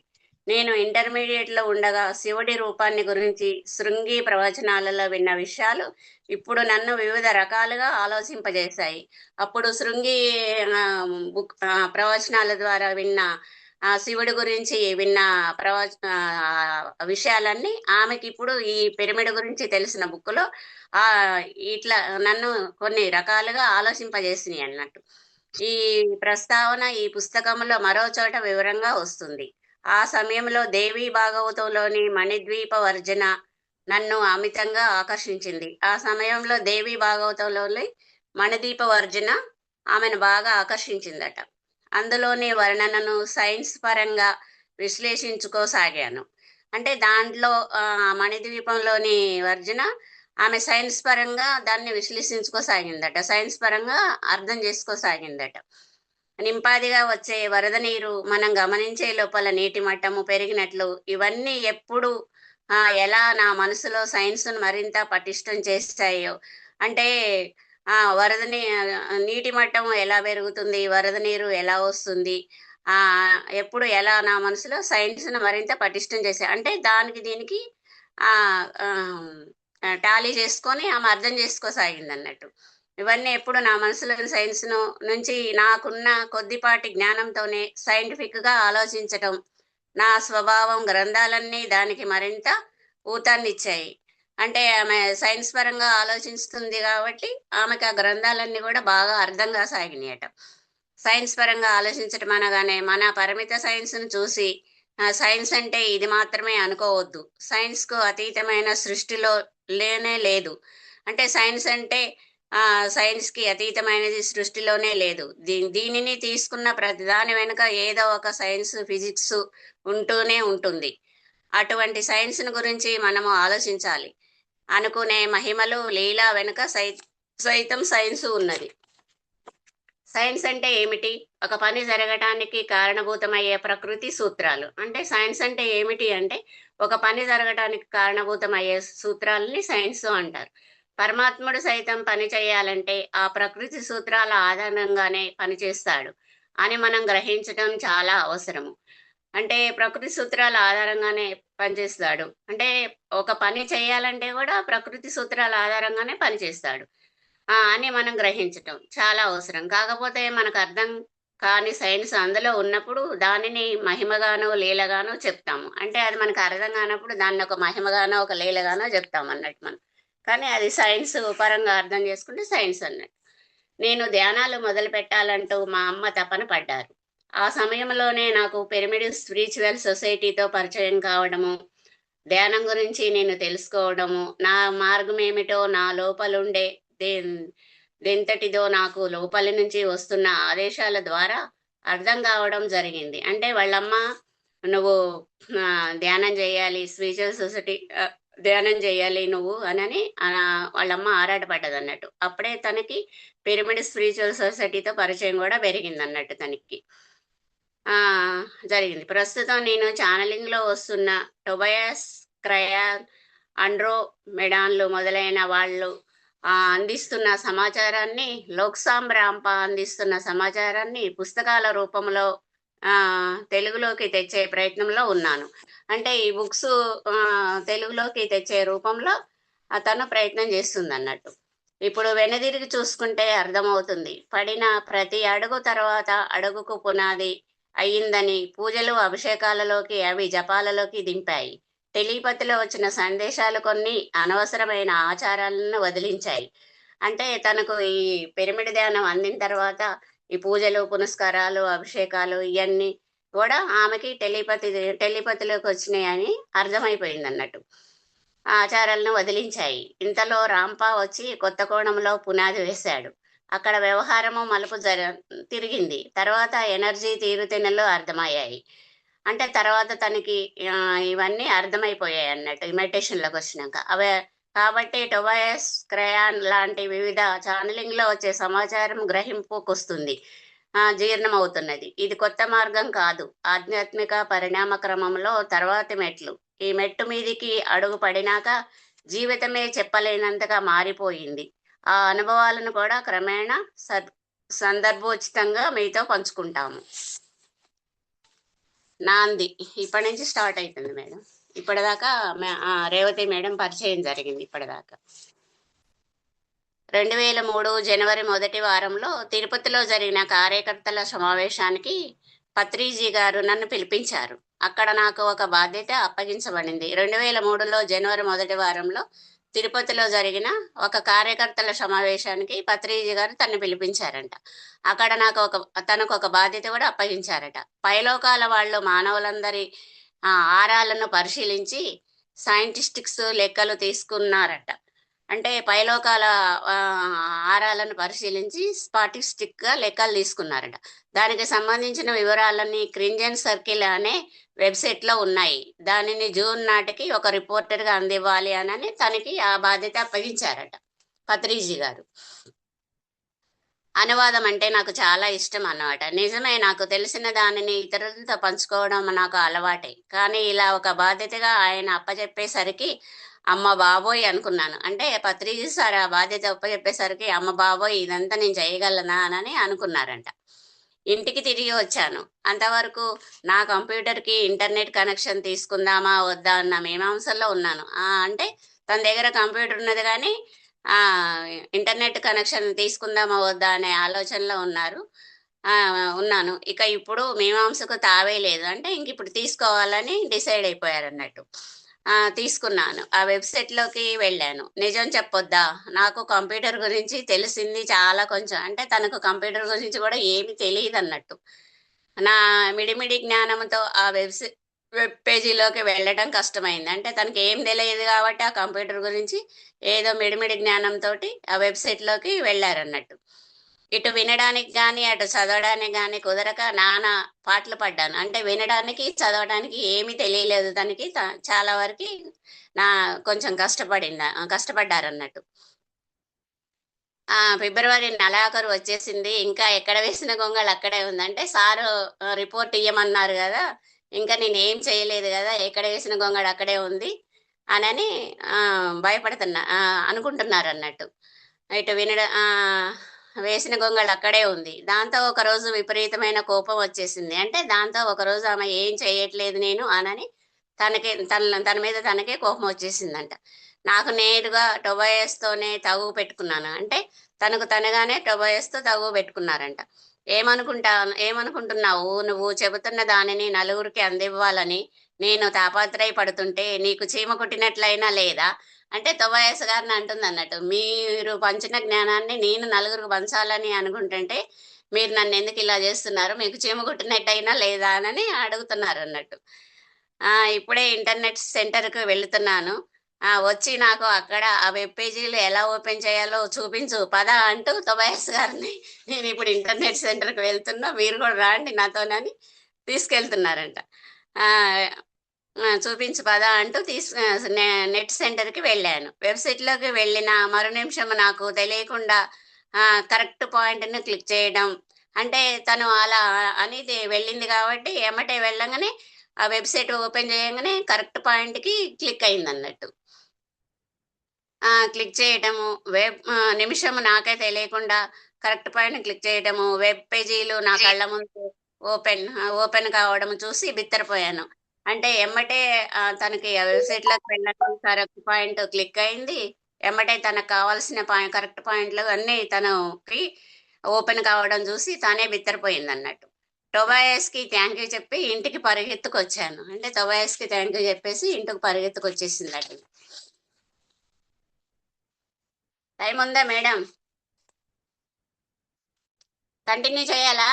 నేను ఇంటర్మీడియట్ లో ఉండగా శివుడి రూపాన్ని గురించి శృంగి ప్రవచనాలలో విన్న విషయాలు ఇప్పుడు నన్ను వివిధ రకాలుగా ఆలోచింపజేశాయి. అప్పుడు శృంగి ప్రవచనాల ద్వారా విన్న శివుడి గురించి విన్న విషయాలన్నీ ఆమెకి ఇప్పుడు ఈ పిరమిడ్ గురించి తెలిసిన బుక్లో ఇట్లా నన్ను కొన్ని రకాలుగా ఆలోచింపజేసినాయి అన్నట్టు. ఈ ప్రస్తావన ఈ పుస్తకంలో మరో చోట వివరంగా వస్తుంది. ఆ సమయంలో దేవి భాగవతంలోని మణిద్వీప వర్జన నన్ను అమితంగా ఆకర్షించింది. ఆ సమయంలో దేవి భాగవతంలోని మణిద్వీప వర్జన ఆమెను బాగా ఆకర్షించిందట. అందులోని వర్ణనను సైన్స్ పరంగా విశ్లేషించుకోసాగాను. అంటే దాంట్లో మణిద్వీపంలోని వర్జన ఆమె సైన్స్ పరంగా దాన్ని విశ్లేషించుకోసాగిందట, సైన్స్ పరంగా అర్థం చేసుకోసాగిందట. నింపాదిగా వచ్చే వరద నీరు మనం గమనించే లోపల నీటి మట్టము పెరిగినట్లు ఇవన్నీ ఎప్పుడు ఎలా నా మనసులో సైన్స్ను మరింత పటిష్టం చేస్తాయో. అంటే నీటి మట్టం ఎలా పెరుగుతుంది, వరద నీరు ఎలా వస్తుంది, ఎప్పుడు ఎలా నా మనసులో సైన్స్ను మరింత పటిష్టం చేశాయి. అంటే దానికి దీనికి టాలీ చేసుకొని ఆమె అర్థం చేసుకోసాగింది అన్నట్టు. ఇవన్నీ ఎప్పుడు నా మనసులోని సైన్స్ నుంచి నాకున్న కొద్దిపాటి జ్ఞానంతోనే సైంటిఫిక్ గా ఆలోచించటం, నా స్వభావం, గ్రంథాలన్నీ దానికి మరింత ఊతాన్నిచ్చాయి. అంటే ఆమె సైన్స్ పరంగా ఆలోచిస్తుంది కాబట్టి ఆమెకు ఆ గ్రంథాలన్నీ కూడా బాగా అర్థం కాసాగినాయట. సైన్స్ పరంగా ఆలోచించటం అనగానే మన పరిమిత సైన్స్ను చూసి సైన్స్ అంటే ఇది మాత్రమే అనుకోవద్దు. సైన్స్కు అతీతమైన సృష్టిలో లేనే లేదు. అంటే సైన్స్ అంటే సైన్స్కి అతీతమైనది సృష్టిలోనే లేదు. దీనిని తీసుకున్న ప్రతిదాని వెనుక ఏదో ఒక సైన్స్, ఫిజిక్స్ ఉంటూనే ఉంటుంది. అటువంటి సైన్స్ను గురించి మనము ఆలోచించాలి. అనుకునే మహిమలు, లీలా వెనుక సైతం సైన్స్ ఉన్నది. సైన్స్ అంటే ఏమిటి? ఒక పని జరగటానికి కారణభూతమయ్యే ప్రకృతి సూత్రాలు. అంటే సైన్స్ అంటే ఏమిటి అంటే ఒక పని జరగటానికి కారణభూతమయ్యే సూత్రాలని సైన్స్ అంటారు. పరమాత్ముడు సైతం పని చేయాలంటే ఆ ప్రకృతి సూత్రాల ఆధారంగానే పనిచేస్తాడు అని మనం గ్రహించడం చాలా అవసరము. అంటే ప్రకృతి సూత్రాల ఆధారంగానే పనిచేస్తాడు అంటే ఒక పని చేయాలంటే కూడా ప్రకృతి సూత్రాల ఆధారంగానే పనిచేస్తాడు అని మనం గ్రహించటం చాలా అవసరం. కాకపోతే మనకు అర్థం కాని సైన్స్ అందులో ఉన్నప్పుడు దానిని మహిమగానో లీలగానో చెప్తాము. అంటే అది మనకు అర్థం కానప్పుడు దాన్ని ఒక మహిమగానో ఒక లీలగానో చెప్తాం అన్నట్టు మనం. కానీ అది సైన్స్ పరంగా అర్థం చేసుకుంటే సైన్స్ అన్నట్టు. నేను ధ్యానాలు మొదలు పెట్టాలంటూ మా అమ్మ తపన పడ్డారు. ఆ సమయంలోనే నాకు పిరమిడ్ స్పిరిచువల్ సొసైటీతో పరిచయం కావడము, ధ్యానం గురించి నేను తెలుసుకోవడము, నా మార్గం ఏమిటో, నా లోపలుండే దెంతటిదో నాకు లోపలి నుంచి వస్తున్న ఆదేశాల ద్వారా అర్థం కావడం జరిగింది. అంటే వాళ్ళమ్మ నువ్వు ధ్యానం చేయాలి, స్పిరిచువల్ సొసైటీ ధ్యానం చేయాలి నువ్వు అని వాళ్ళమ్మ ఆరాటపడ్డది అన్నట్టు. అప్పుడే తనకి పిరమిడ్ స్పిరిచువల్ సొసైటీతో పరిచయం కూడా పెరిగింది అన్నట్టు తనకి జరిగింది. ప్రస్తుతం నేను ఛానలింగ్ లో వస్తున్న టొబయాస్, క్రయాన్, అండ్రో మెడాన్లు మొదలైన వాళ్ళు అందిస్తున్న సమాచారాన్ని, లోక్సాంబ్ రాంప అందిస్తున్న సమాచారాన్ని పుస్తకాల రూపంలో తెలుగులోకి తెచ్చే ప్రయత్నంలో ఉన్నాను. అంటే ఈ బుక్స్ తెలుగులోకి తెచ్చే రూపంలో తను ప్రయత్నం చేస్తుంది అన్నట్టు. ఇప్పుడు వెనుదిరిగి చూసుకుంటే అర్థమవుతుంది. పడిన ప్రతి అడుగు తర్వాత అడుగుకు పునాది అయ్యిందని పూజలు అభిషేకాలలోకి అవి జపాలలోకి దింపాయి. టెలిపతిలో వచ్చిన సందేశాలు కొన్ని అనవసరమైన ఆచారాలను వదిలించాయి. అంటే తనకు ఈ పిరమిడ్ ధ్యానం అందిన తర్వాత ఈ పూజలు పునస్కారాలు అభిషేకాలు ఇవన్నీ కూడా ఆమెకి టెలిపతిలోకి వచ్చినాయని అర్థమైపోయింది అన్నట్టు. ఆ ఆచారాలను వదిలించాయి. ఇంతలో రాంపా వచ్చి కొత్త కోణంలో పునాది వేశాడు. అక్కడ వ్యవహారము మలుపు తిరిగింది. తర్వాత ఎనర్జీ తీరుతెన్నులు అర్థమయ్యాయి. అంటే తర్వాత తనకి ఇవన్నీ అర్థమైపోయాయి అన్నట్టు మెడిటేషన్లోకి వచ్చినాక. అవే కాబట్టి టొబాయస్ క్రయాన్ లాంటి వివిధ ఛానలింగ్ లో వచ్చే సమాచారం గ్రహింపుకు వస్తుంది, జీర్ణం అవుతున్నది. ఇది కొత్త మార్గం కాదు, ఆధ్యాత్మిక పరిణామ క్రమంలో తర్వాతి మెట్లు. ఈ మెట్టు మీదికి అడుగు పడినాక జీవితమే చెప్పలేనంతగా మారిపోయింది. ఆ అనుభవాలను కూడా క్రమేణా సందర్భోచితంగా మీతో పంచుకుంటాము. నాంది ఇప్పటి నుంచి స్టార్ట్ అవుతుంది మేడం. ఇప్పటిదాకా రేవతి మేడం పరిచయం జరిగింది. ఇప్పటిదాకా 2003 జనవరి మొదటి వారంలో తిరుపతిలో జరిగిన కార్యకర్తల సమావేశానికి పత్రిజీ గారు నన్ను పిలిపించారు. అక్కడ నాకు ఒక బాధ్యత అప్పగించబడింది. 2003లో జనవరి మొదటి వారంలో తిరుపతిలో జరిగిన ఒక కార్యకర్తల సమావేశానికి పత్రిజీ గారు తనను పిలిపించారంట. అక్కడ నాకు తనకు ఒక బాధ్యత కూడా అప్పగించారట. పైలోకాల వాళ్ళు మానవులందరి ఆరాలను పరిశీలించి సైంటిస్టిక్స్ లెక్కలు తీసుకున్నారట. అంటే పైలోకాల ఆరాలను పరిశీలించి స్టాటిస్టిక్ గా లెక్కలు తీసుకున్నారట. దానికి సంబంధించిన వివరాలన్నీ క్రింజన్ సర్కిల్ అనే వెబ్సైట్ లో ఉన్నాయి. దానిని జూన్ నాటికి ఒక రిపోర్టర్ గా అందివ్వాలి అని తనకి ఆ బాధ్యత అప్పగించారట పత్రిజీ గారు. అనువాదం అంటే నాకు చాలా ఇష్టం అన్నమాట. నిజమే, నాకు తెలిసిన దానిని ఇతరులతో పంచుకోవడం నాకు అలవాటే. కానీ ఇలా ఒక బాధ్యతగా ఆయన అప్పచెప్పేసరికి అమ్మ బాబోయ్ అనుకున్నాను. అంటే పత్రిజీ సార్ ఆ బాధ్యత అప్పచెప్పేసరికి అమ్మ బాబోయ్ ఇదంతా నేను చేయగలనా అని అనుకున్నారంట. ఇంటికి తిరిగి వచ్చాను. అంతవరకు నా కంప్యూటర్కి ఇంటర్నెట్ కనెక్షన్ తీసుకుందామా వద్దా అన్న మీమాంసల్లో ఉన్నాను. అంటే తన దగ్గర కంప్యూటర్ ఉన్నది కానీ ఇంటర్నెట్ కనెక్షన్ తీసుకుందామా వద్దా అనే ఆలోచనలో ఉన్నాను. ఇక ఇప్పుడు మీమాంసకు తావే లేదు. అంటే ఇంక ఇప్పుడు తీసుకోవాలని డిసైడ్ అయిపోయారు అన్నట్టు. తీసుకున్నాను. ఆ వెబ్సైట్లోకి వెళ్ళాను. నిజం చెప్పొద్దా, నాకు కంప్యూటర్ గురించి తెలిసింది చాలా కొంచెం. అంటే తనకు కంప్యూటర్ గురించి కూడా ఏమి తెలియదు అన్నట్టు. నా మిడిమిడి జ్ఞానంతో ఆ వెబ్ పేజీలోకి వెళ్ళడం కష్టమైంది. అంటే తనకి ఏం తెలియదు కాబట్టి ఆ కంప్యూటర్ గురించి ఏదో మిడిమిడి జ్ఞానంతో ఆ వెబ్సైట్లోకి వెళ్ళారన్నట్టు. ఇటు వినడానికి కానీ అటు చదవడానికి కానీ కుదరక నానా పాటలు పడ్డాను. అంటే వినడానికి చదవడానికి ఏమీ తెలియలేదు తనకి. చాలా వరకు కొంచెం కష్టపడ్డారన్నట్టు. ఫిబ్రవరి నెలాఖరు వచ్చేసింది. ఇంకా ఎక్కడ వేసిన గొంగళి అక్కడే ఉంది. అంటే సారు రిపోర్ట్ ఇయ్యమన్నారు కదా, ఇంకా నేను ఏం చేయలేదు కదా, ఎక్కడ వేసిన గొంగళి అక్కడే ఉంది అని అనుకుంటున్నారు అన్నట్టు. ఇటు వేసిన గొంగళి అక్కడే ఉంది. దాంతో ఒకరోజు విపరీతమైన కోపం వచ్చేసింది. అంటే దాంతో ఒకరోజు ఆమె ఏం చేయట్లేదు నేను అని తన మీద తనకే కోపం వచ్చేసిందంట. నాకు నేరుగా టొబాయస్తోనే తగువ పెట్టుకున్నాను. అంటే తనకు తనగానే టొబాయస్తో తగువ పెట్టుకున్నారంట. ఏమనుకుంటున్నావు, నువ్వు చెబుతున్న దానిని నలుగురికి అందివ్వాలని నేను తాపత్రయపడుతుంటే నీకు చీమ కుట్టినట్లయినా లేదా? అంటే తొబాయస్ గారిని అంటుంది అన్నట్టు. మీరు పంచిన జ్ఞానాన్ని నేను నలుగురికి పంచాలని అనుకుంటుంటే మీరు నన్ను ఎందుకు ఇలా చేస్తున్నారు, మీకు చీమ కుట్టినట్టయినా లేదా అని అడుగుతున్నారు అన్నట్టు. ఇప్పుడే ఇంటర్నెట్ సెంటర్కి వెళుతున్నాను, వచ్చి నాకు అక్కడ ఆ వెబ్ పేజీలు ఎలా ఓపెన్ చేయాలో చూపించు పద అంటూ తొబాయస్ గారిని నేను ఇప్పుడు ఇంటర్నెట్ సెంటర్కి వెళ్తున్నా, మీరు కూడా రాండి నాతోనని తీసుకెళ్తున్నారంట. చూపించు పద అంటూ నెట్ సెంటర్కి వెళ్ళాను. వెబ్సైట్లోకి వెళ్ళిన మరు నిమిషం నాకు తెలియకుండా కరెక్ట్ పాయింట్ని క్లిక్ చేయడం. అంటే తను అలా అనేది వెళ్ళింది కాబట్టి ఎమ్మటే వెళ్ళగానే ఆ వెబ్సైట్ ఓపెన్ చేయగానే కరెక్ట్ పాయింట్కి క్లిక్ అయింది అన్నట్టు. క్లిక్ చేయటము నిమిషము నాకే తెలియకుండా కరెక్ట్ పాయింట్ క్లిక్ చేయటము, వెబ్ పేజీలు నా కళ్ళ ముందు ఓపెన్ కావడం చూసి బిత్తరపోయాను. అంటే ఎమ్మటే తనకి వెబ్సైట్లోకి వెళ్ళడం కరెక్ట్ పాయింట్ క్లిక్ అయింది. ఎమ్మటే తనకు కావాల్సిన కరెక్ట్ పాయింట్లు అన్నీ తనకి ఓపెన్ కావడం చూసి తానే బిత్తరపోయింది అన్నట్టు. టొబాయస్ కి థ్యాంక్ యూ చెప్పి ఇంటికి పరిగెత్తుకొచ్చాను. అంటే టొబాయస్ కి థ్యాంక్ యూ చెప్పేసి ఇంటికి పరిగెత్తుకొచ్చేసిందండి. టైం ఉందా మేడం? కంటిన్యూ చేయాలా?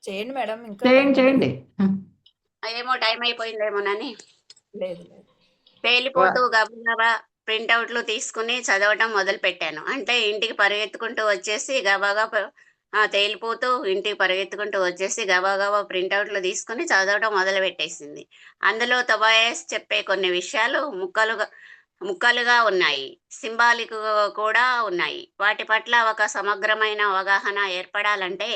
చేయండి మేడం, ఇంకా చేయండి చేయండి. ఏమో టైం అయిపోయిందేమోనని. లేదు లేదు. పేలిపోతూ గబగబా ప్రింట్అవుట్లు తీసుకుని చదవటం మొదలు పెట్టాను. అంటే ఇంటికి పరిగెత్తుకుంటూ వచ్చేసి గబగబా తేలిపోతూ ఇంటికి పరిగెత్తుకుంటూ వచ్చేసి గబగబా ప్రింట్అవుట్లు తీసుకుని చదవటం మొదలు పెట్టేసింది. అందులో తొబాయస్ చెప్పే కొన్ని విషయాలు ముక్కలుగా ఉన్నాయి, సింబాలిక్ కూడా ఉన్నాయి. వాటి పట్ల ఒక సమగ్రమైన అవగాహన ఏర్పడాలంటే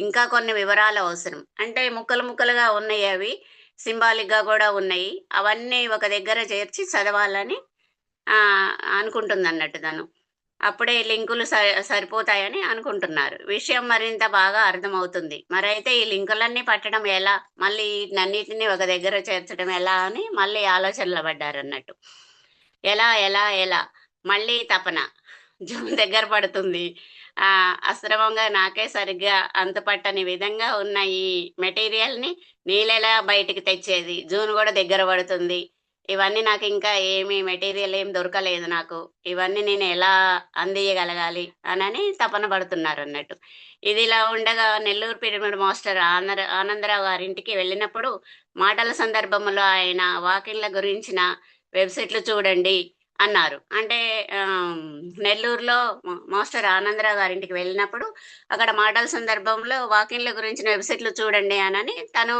ఇంకా కొన్ని వివరాలు అవసరం. అంటే ముక్కలు ముక్కలుగా ఉన్నాయి, అవి సింబాలిక్ గా కూడా ఉన్నాయి. అవన్నీ ఒక దగ్గర చేర్చి చదవాలని ఆ అనుకుంటుంది అన్నట్టు తను. అప్పుడే లింకులు సరిపోతాయని అనుకుంటున్నారు. విషయం మరింత బాగా అర్థమవుతుంది. మరైతే ఈ లింకులన్నీ పట్టడం ఎలా, మళ్ళీ అన్నిటిని ఒక దగ్గర చేర్చడం ఎలా అని మళ్ళీ ఆలోచనలో పడ్డారు అన్నట్టు. ఎలా ఎలా ఎలా మళ్ళీ తపన జూన్ దగ్గర పడుతుంది. అశ్రమంగా నాకే సరిగ్గా అంతుపట్టని విధంగా ఉన్న ఈ మెటీరియల్ ని నీళ్ళెలా బయటికి తెచ్చేది, జూన్ కూడా దగ్గర పడుతుంది, ఇవన్నీ నాకు ఇంకా మెటీరియల్ ఏం దొరకలేదు నాకు, ఇవన్నీ నేను ఎలా అందియగలగాలి అని తపన పడుతున్నారు అన్నట్టు. ఇది ఇలా ఉండగా నెల్లూరు పిరమిడ్ మాస్టర్ ఆనందరావు గారింటికి వెళ్ళినప్పుడు మాటల సందర్భంలో ఆయన వాకిన్ల గురించిన వెబ్సైట్లు చూడండి అన్నారు. అంటే నెల్లూరులో మాస్టర్ ఆనందరావు గారింటికి వెళ్ళినప్పుడు అక్కడ మాటల సందర్భంలో వాకిన్ల గురించిన వెబ్సైట్లు చూడండి అని తను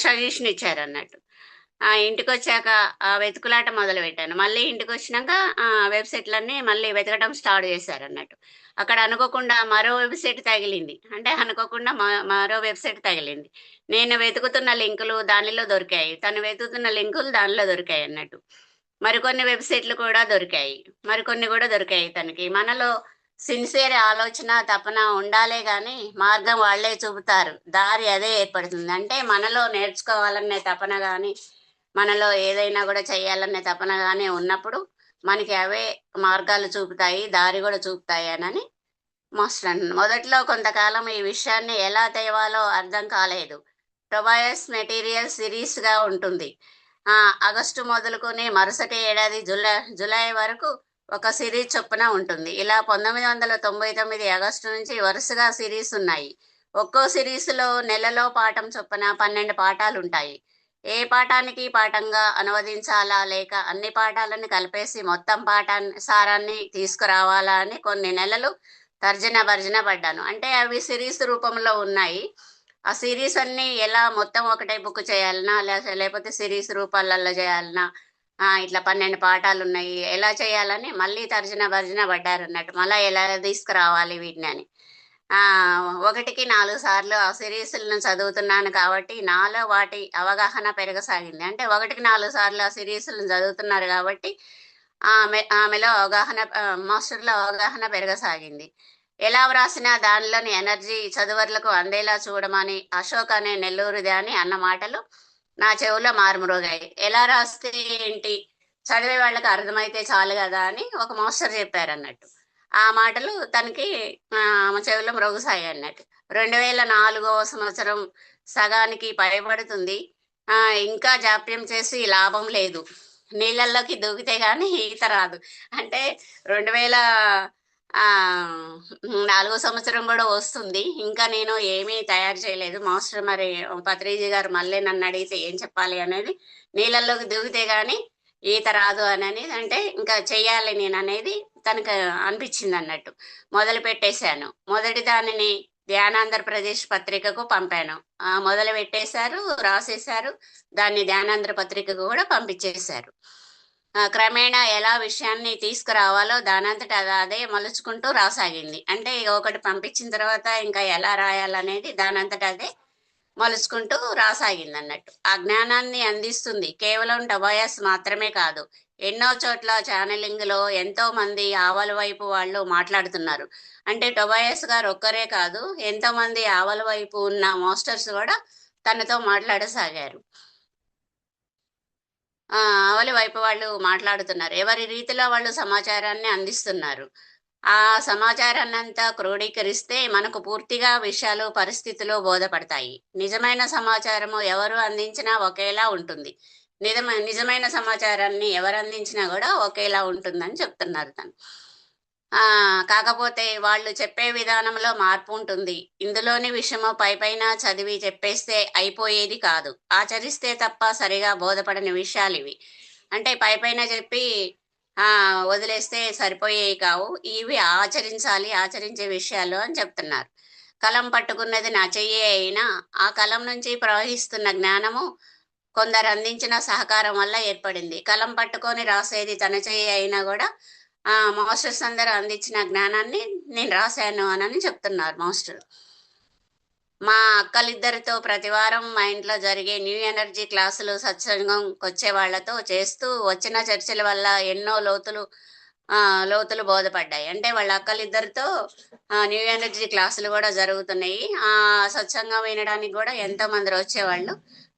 సజెషన్ ఇచ్చారు అన్నట్టు. ఇంటికి వచ్చాక వెతుకులాట మొదలు పెట్టాను. మళ్ళీ ఇంటికి వచ్చినాక వెబ్సైట్లన్నీ మళ్ళీ వెతకడం స్టార్ట్ చేశారు అన్నట్టు. అక్కడ అనుకోకుండా మరో వెబ్సైట్ తగిలింది. అంటే అనుకోకుండా మరో వెబ్సైట్ తగిలింది. నేను వెతుకుతున్న లింకులు దానిలో దొరికాయి, తను వెతుకుతున్న లింకులు దానిలో దొరికాయి అన్నట్టు. మరికొన్ని వెబ్సైట్లు కూడా దొరికాయి, మరికొన్ని కూడా దొరికాయి తనకి. మనలో సిన్సియర్ ఆలోచన తపన ఉండాలే గాని మార్గం వాళ్లే చూపుతారు, దారి అదే ఏర్పడుతుంది. అంటే మనలో నేర్చుకోవాలనే తపన గాని, మనలో ఏదైనా కూడా చేయాలనే తపన గాని ఉన్నప్పుడు మనకి అవే మార్గాలు చూపుతాయి, దారి కూడా చూపుతాయి అని మాస్టర్ అంటున్నారు. మొదట్లో కొంతకాలం ఈ విషయాన్ని ఎలా తేవాలో అర్థం కాలేదు. టొబాయస్ మెటీరియల్ సిరీస్ గా ఉంటుంది. ఆగస్టు మొదలుకొని మరుసటి ఏడాది జూలై వరకు ఒక సిరీస్ చొప్పున ఉంటుంది. ఇలా 1999 ఆగస్టు నుంచి వరుసగా సిరీస్ ఉన్నాయి. ఒక్కో సిరీస్లో నెలలో పాఠం చొప్పున 12 పాఠాలు ఉంటాయి. ఏ పాఠానికి పాఠంగా అనువదించాలా లేక అన్ని పాఠాలను కలిపేసి మొత్తం సారాన్ని తీసుకురావాలా అని కొన్ని నెలలు తర్జన భర్జన పడ్డాను. అంటే అవి సిరీస్ రూపంలో ఉన్నాయి. ఆ సిరీస్ అన్ని ఎలా మొత్తం ఒకటే బుక్ చేయాలనా లేకపోతే సిరీస్ రూపాలలో చేయాలనా, ఇట్లా 12 పాఠాలు ఉన్నాయి, ఎలా చేయాలని మళ్ళీ తర్జన భర్జన పడ్డారు అన్నట్టు. మళ్ళీ ఎలా తీసుకురావాలి వీటిని అని. 1కి 4 సార్లు ఆ సిరీస్లను చదువుతున్నాను కాబట్టి నాలో వాటి అవగాహన పెరగసాగింది. అంటే 1కి 4 సార్లు ఆ సిరీస్లను చదువుతున్నారు కాబట్టి ఆమెలో అవగాహన, మాస్టర్లో అవగాహన పెరగసాగింది. ఎలా వ్రాసినా దానిలోని ఎనర్జీ చదువర్లకు అందేలా చూడమని అశోక్ అనే నెల్లూరుది అని అన్న మాటలు నా చెవులో మారుమ్రోగాయి. ఎలా రాస్తే ఏంటి, చదివే వాళ్ళకి అర్థమైతే చాలు కదా అని ఒక మాస్టర్ చెప్పారు అన్నట్టు. ఆ మాటలు తనకి చెవిలో మ్రోగుసాయి అన్నట్టు. 2004వ సంవత్సరం సగానికి పైబడుతుంది. ఇంకా జాప్యం చేసి లాభం లేదు, నీళ్ళల్లోకి దూకితే గాని ఈత రాదు. అంటే 2004వ సంవత్సరం కూడా వస్తుంది, ఇంకా నేను ఏమీ తయారు చేయలేదు. మాస్టర్ మరి పత్రిజీ గారు మళ్ళీ నన్ను అడిగితే ఏం చెప్పాలి అనేది, నీళ్ళల్లోకి దూకితే గాని ఈత రాదు అనేది, అంటే ఇంకా చెయ్యాలి నేను అనేది తనకు అనిపించింది అన్నట్టు. మొదలు పెట్టేశాను. మొదటి దానిని ధ్యానాంధ్రప్రదేశ్ పత్రికకు పంపాను. మొదలు పెట్టేశారు, రాసేశారు, దాన్ని ధ్యానాంధ్ర పత్రికకు కూడా పంపించేశారు. క్రమేణా ఎలా విషయాన్ని తీసుకురావాలో దానంతట అదే మలుచుకుంటూ రాసాగింది. అంటే ఒకటి పంపించిన తర్వాత ఇంకా ఎలా రాయాలనేది దానంతట అదే మలుచుకుంటూ రాసాగింది అన్నట్టు. ఆ జ్ఞానాన్ని అందిస్తుంది కేవలం టొబాయస్ మాత్రమే కాదు, ఎన్నో చోట్ల ఛానలింగ్ లో ఎంతో మంది ఆవల వైపు వాళ్ళు మాట్లాడుతున్నారు. అంటే టొబాయస్ గారు ఒక్కరే కాదు, ఎంతో మంది ఆవల వైపు ఉన్న మాస్టర్స్ కూడా తనతో మాట్లాడసాగారు. ఆవలి వైపు వాళ్ళు మాట్లాడుతున్నారు, ఎవరి రీతిలో వాళ్ళు సమాచారాన్ని అందిస్తున్నారు. ఆ సమాచారాన్ని అంతా క్రోడీకరిస్తే మనకు పూర్తిగా విషయాలు పరిస్థితులు బోధపడతాయి. నిజమైన సమాచారము ఎవరు అందించినా ఒకేలా ఉంటుంది. నిజమైన సమాచారాన్ని ఎవరు అందించినా కూడా ఒకేలా ఉంటుందని చెప్తున్నారు తను. కాకపోతే వాళ్ళు చెప్పే విధానంలో మార్పు ఉంటుంది. ఇందులోని విషయము పైపైన చదివి చెప్పేస్తే అయిపోయేది కాదు. ఆచరిస్తే తప్ప సరిగా బోధపడని విషయాలు ఇవి. అంటే పైపైన చెప్పి వదిలేస్తే సరిపోయేవి కావు. ఇవి ఆచరించాలి, ఆచరించే విషయాలు అని చెప్తున్నారు. కలం పట్టుకున్నది నా చెయ్యే అయినా ఆ కలం నుంచి ప్రవహిస్తున్న జ్ఞానము కొందరు అందించిన సహకారం వల్ల ఏర్పడింది. కలం పట్టుకొని రాసేది తన చెయ్యి అయినా కూడా మాస్టర్స్ అందరూ అందించిన జ్ఞానాన్ని నేను రాశాను అని చెప్తున్నారు మాస్టర్. మా అక్కలిద్దరితో ప్రతివారం మా ఇంట్లో జరిగే న్యూ ఎనర్జీ క్లాసులు సత్సంగంకి వచ్చే వాళ్లతో చేస్తూ వచ్చిన చర్చల వల్ల ఎన్నో లోతులు బోధపడ్డాయి. అంటే వాళ్ళ అక్కలిద్దరితో న్యూ ఎనర్జీ క్లాసులు కూడా జరుగుతున్నాయి. ఆ సత్సంగం వినడానికి కూడా ఎంతో మంది వచ్చేవాళ్ళు.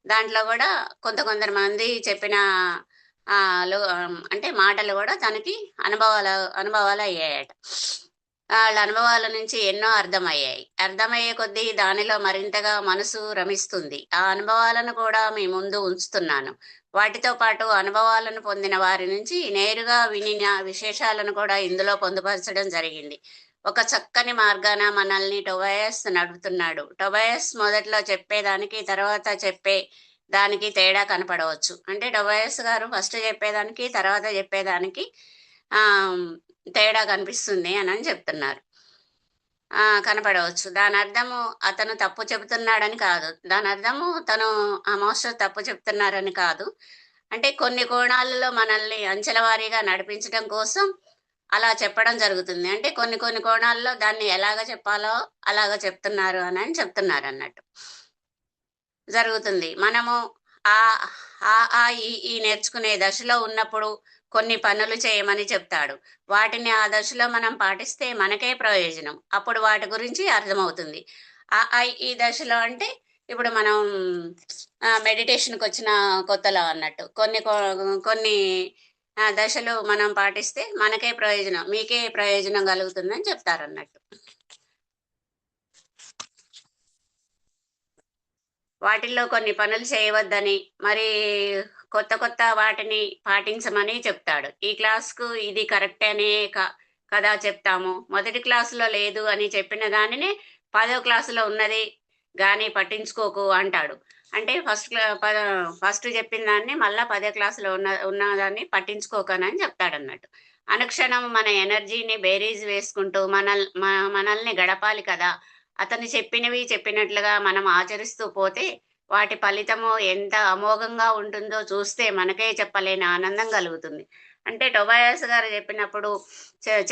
దాంట్లో కూడా కొందరు మంది చెప్పిన అంటే మాటలు కూడా తనకి అనుభవాలు అయ్యాయట. వాళ్ళ అనుభవాల నుంచి ఎన్నో అర్థమయ్యే కొద్దీ దానిలో మరింతగా మనసు రమిస్తుంది. ఆ అనుభవాలను కూడా మీ ముందు ఉంచుతున్నాను. వాటితో పాటు అనుభవాలను పొందిన వారి నుంచి నేరుగా వినిన విశేషాలను కూడా ఇందులో పొందుపరచడం జరిగింది. ఒక చక్కని మార్గాన మనల్ని టొబయాస్ నడుపుతున్నాడు. టొబయాస్ మొదట్లో చెప్పేదానికి తర్వాత చెప్పే దానికి తేడా కనపడవచ్చు. అంటే టొబయాస్ గారు ఫస్ట్ చెప్పేదానికి తర్వాత చెప్పేదానికి తేడా కనిపిస్తుంది అని చెప్తున్నారు. కనపడవచ్చు. దాని అర్థము అతను తప్పు చెబుతున్నాడని కాదు. దాని అర్థము తను ఆ మాస్టర్ తప్పు చెప్తున్నారని కాదు. అంటే కొన్ని కోణాలలో మనల్ని అంచెల వారీగా నడిపించడం కోసం అలా చెప్పడం జరుగుతుంది. అంటే కొన్ని కోణాల్లో దాన్ని ఎలాగ చెప్పాలో అలాగ చెప్తున్నారు అని చెప్తున్నారు అన్నట్టు జరుగుతుంది. మనము ఈ నేర్చుకునే దశలో ఉన్నప్పుడు కొన్ని పనులు చేయమని చెప్తాడు. వాటిని ఆ దశలో మనం పాటిస్తే మనకే ప్రయోజనం. అప్పుడు వాటి గురించి అర్థమవుతుంది. ఈ దశలో అంటే ఇప్పుడు మనం మెడిటేషన్కి వచ్చిన కొత్తలో అన్నట్టు కొన్ని దశలు మనం పాటిస్తే మనకే ప్రయోజనం, మీకే ప్రయోజనం కలుగుతుందని చెప్తారు అన్నట్టు. వాటిల్లో కొన్ని పనులు చేయవద్దని, మరి కొత్త వాటిని పాటించమని చెప్తాడు. ఈ క్లాస్కు ఇది కరెక్ట్ అనే కదా చెప్తాము. మొదటి క్లాసులో లేదు అని చెప్పిన దానినే 10వ క్లాసులో ఉన్నది కానీ పట్టించుకోకు అంటాడు. అంటే ఫస్ట్ చెప్పిన దాన్ని మళ్ళా 10వ క్లాసులో ఉన్నదాన్ని పట్టించుకోకనని చెప్తాడు అన్నట్టు. అనుక్షణం మన ఎనర్జీని బేరీజ్ వేసుకుంటూ మనల్ని గడపాలి కదా. అతను చెప్పినట్లుగా మనం ఆచరిస్తూ పోతే వాటి ఫలితము ఎంత అమోఘంగా ఉంటుందో చూస్తే మనకే చెప్పలేని ఆనందం కలుగుతుంది. అంటే టొబయాస్ గారు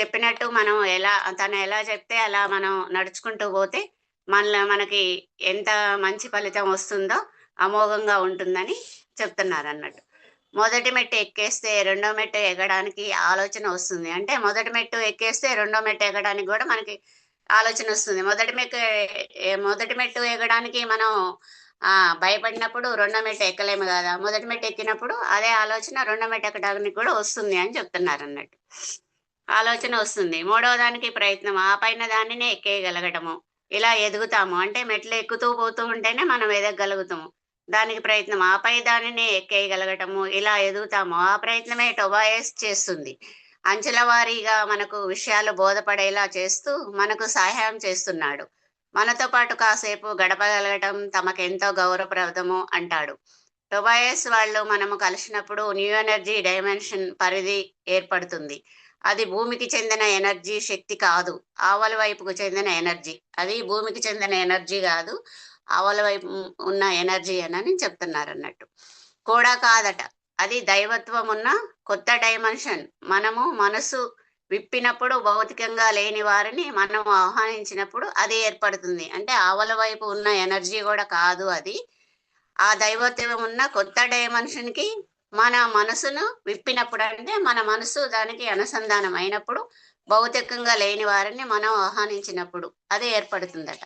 చెప్పినట్టు మనం తను ఎలా చెప్తే అలా మనం నడుచుకుంటూ పోతే మనకి ఎంత మంచి ఫలితం వస్తుందో అమోఘంగా ఉంటుందని చెప్తున్నారు అన్నట్టు. మొదటి మెట్టు ఎక్కేస్తే రెండో మెట్టు ఎక్కడానికి ఆలోచన వస్తుంది. అంటే మొదటి మెట్టు ఎక్కేస్తే రెండో మెట్టు ఎక్కడానికి కూడా మనకి ఆలోచన వస్తుంది. మొదటి మెట్టు ఎక్కడానికి మనం భయపడినప్పుడు రెండో మెట్టు ఎక్కలేము కదా. మొదటి మెట్టు ఎక్కినప్పుడు అదే ఆలోచన రెండో మెట్టు ఎక్కడానికి కూడా వస్తుంది అని చెప్తున్నారు అన్నట్టు. ఆలోచన వస్తుంది. మూడవ దానికి ప్రయత్నం, ఆ పైన దానినే ఎక్కేయగలగటము. ఇలా ఎదుగుతాము. అంటే మెట్లు ఎక్కుతూ పోతూ ఉంటేనే మనం ఎదగలుగుతాము. దానికి ప్రయత్నం, ఆపై దానినే ఎక్కేయగలగటము. ఇలా ఎదుగుతాము. ఆ ప్రయత్నమే టొబయాస్ చేస్తుంది. అంచెల వారీగా మనకు విషయాలు బోధపడేలా చేస్తూ మనకు సహాయం చేస్తున్నాడు. మనతో పాటు కాసేపు గడపగలగటం తమకెంతో గౌరవప్రదము అంటాడు. టొబయాస్ వాళ్ళు మనము కలిసినప్పుడు న్యూ ఎనర్జీ డైమెన్షన్ పరిధి ఏర్పడుతుంది. అది భూమికి చెందిన ఎనర్జీ శక్తి కాదు, ఆవల వైపుకు చెందిన ఎనర్జీ. అది భూమికి చెందిన ఎనర్జీ కాదు, ఆవల వైపు ఉన్న ఎనర్జీ అని చెప్తున్నారు అన్నట్టు. కూడా కాదట, అది దైవత్వం ఉన్న కొత్త డైమెన్షన్. మనము మనసు విప్పినప్పుడు భౌతికంగా లేని వారిని మనం ఆహ్వానించినప్పుడు అది ఏర్పడుతుంది. అంటే ఆవల వైపు ఉన్న ఎనర్జీ కూడా కాదు అది. ఆ దైవత్వం ఉన్న కొత్త డైమెన్షన్ కి మన మనసును విప్పినప్పుడు, అంటే మన మనసు దానికి అనుసంధానం అయినప్పుడు భౌతికంగా లేని వారిని మనం ఆహ్వానించినప్పుడు అది ఏర్పడుతుందట.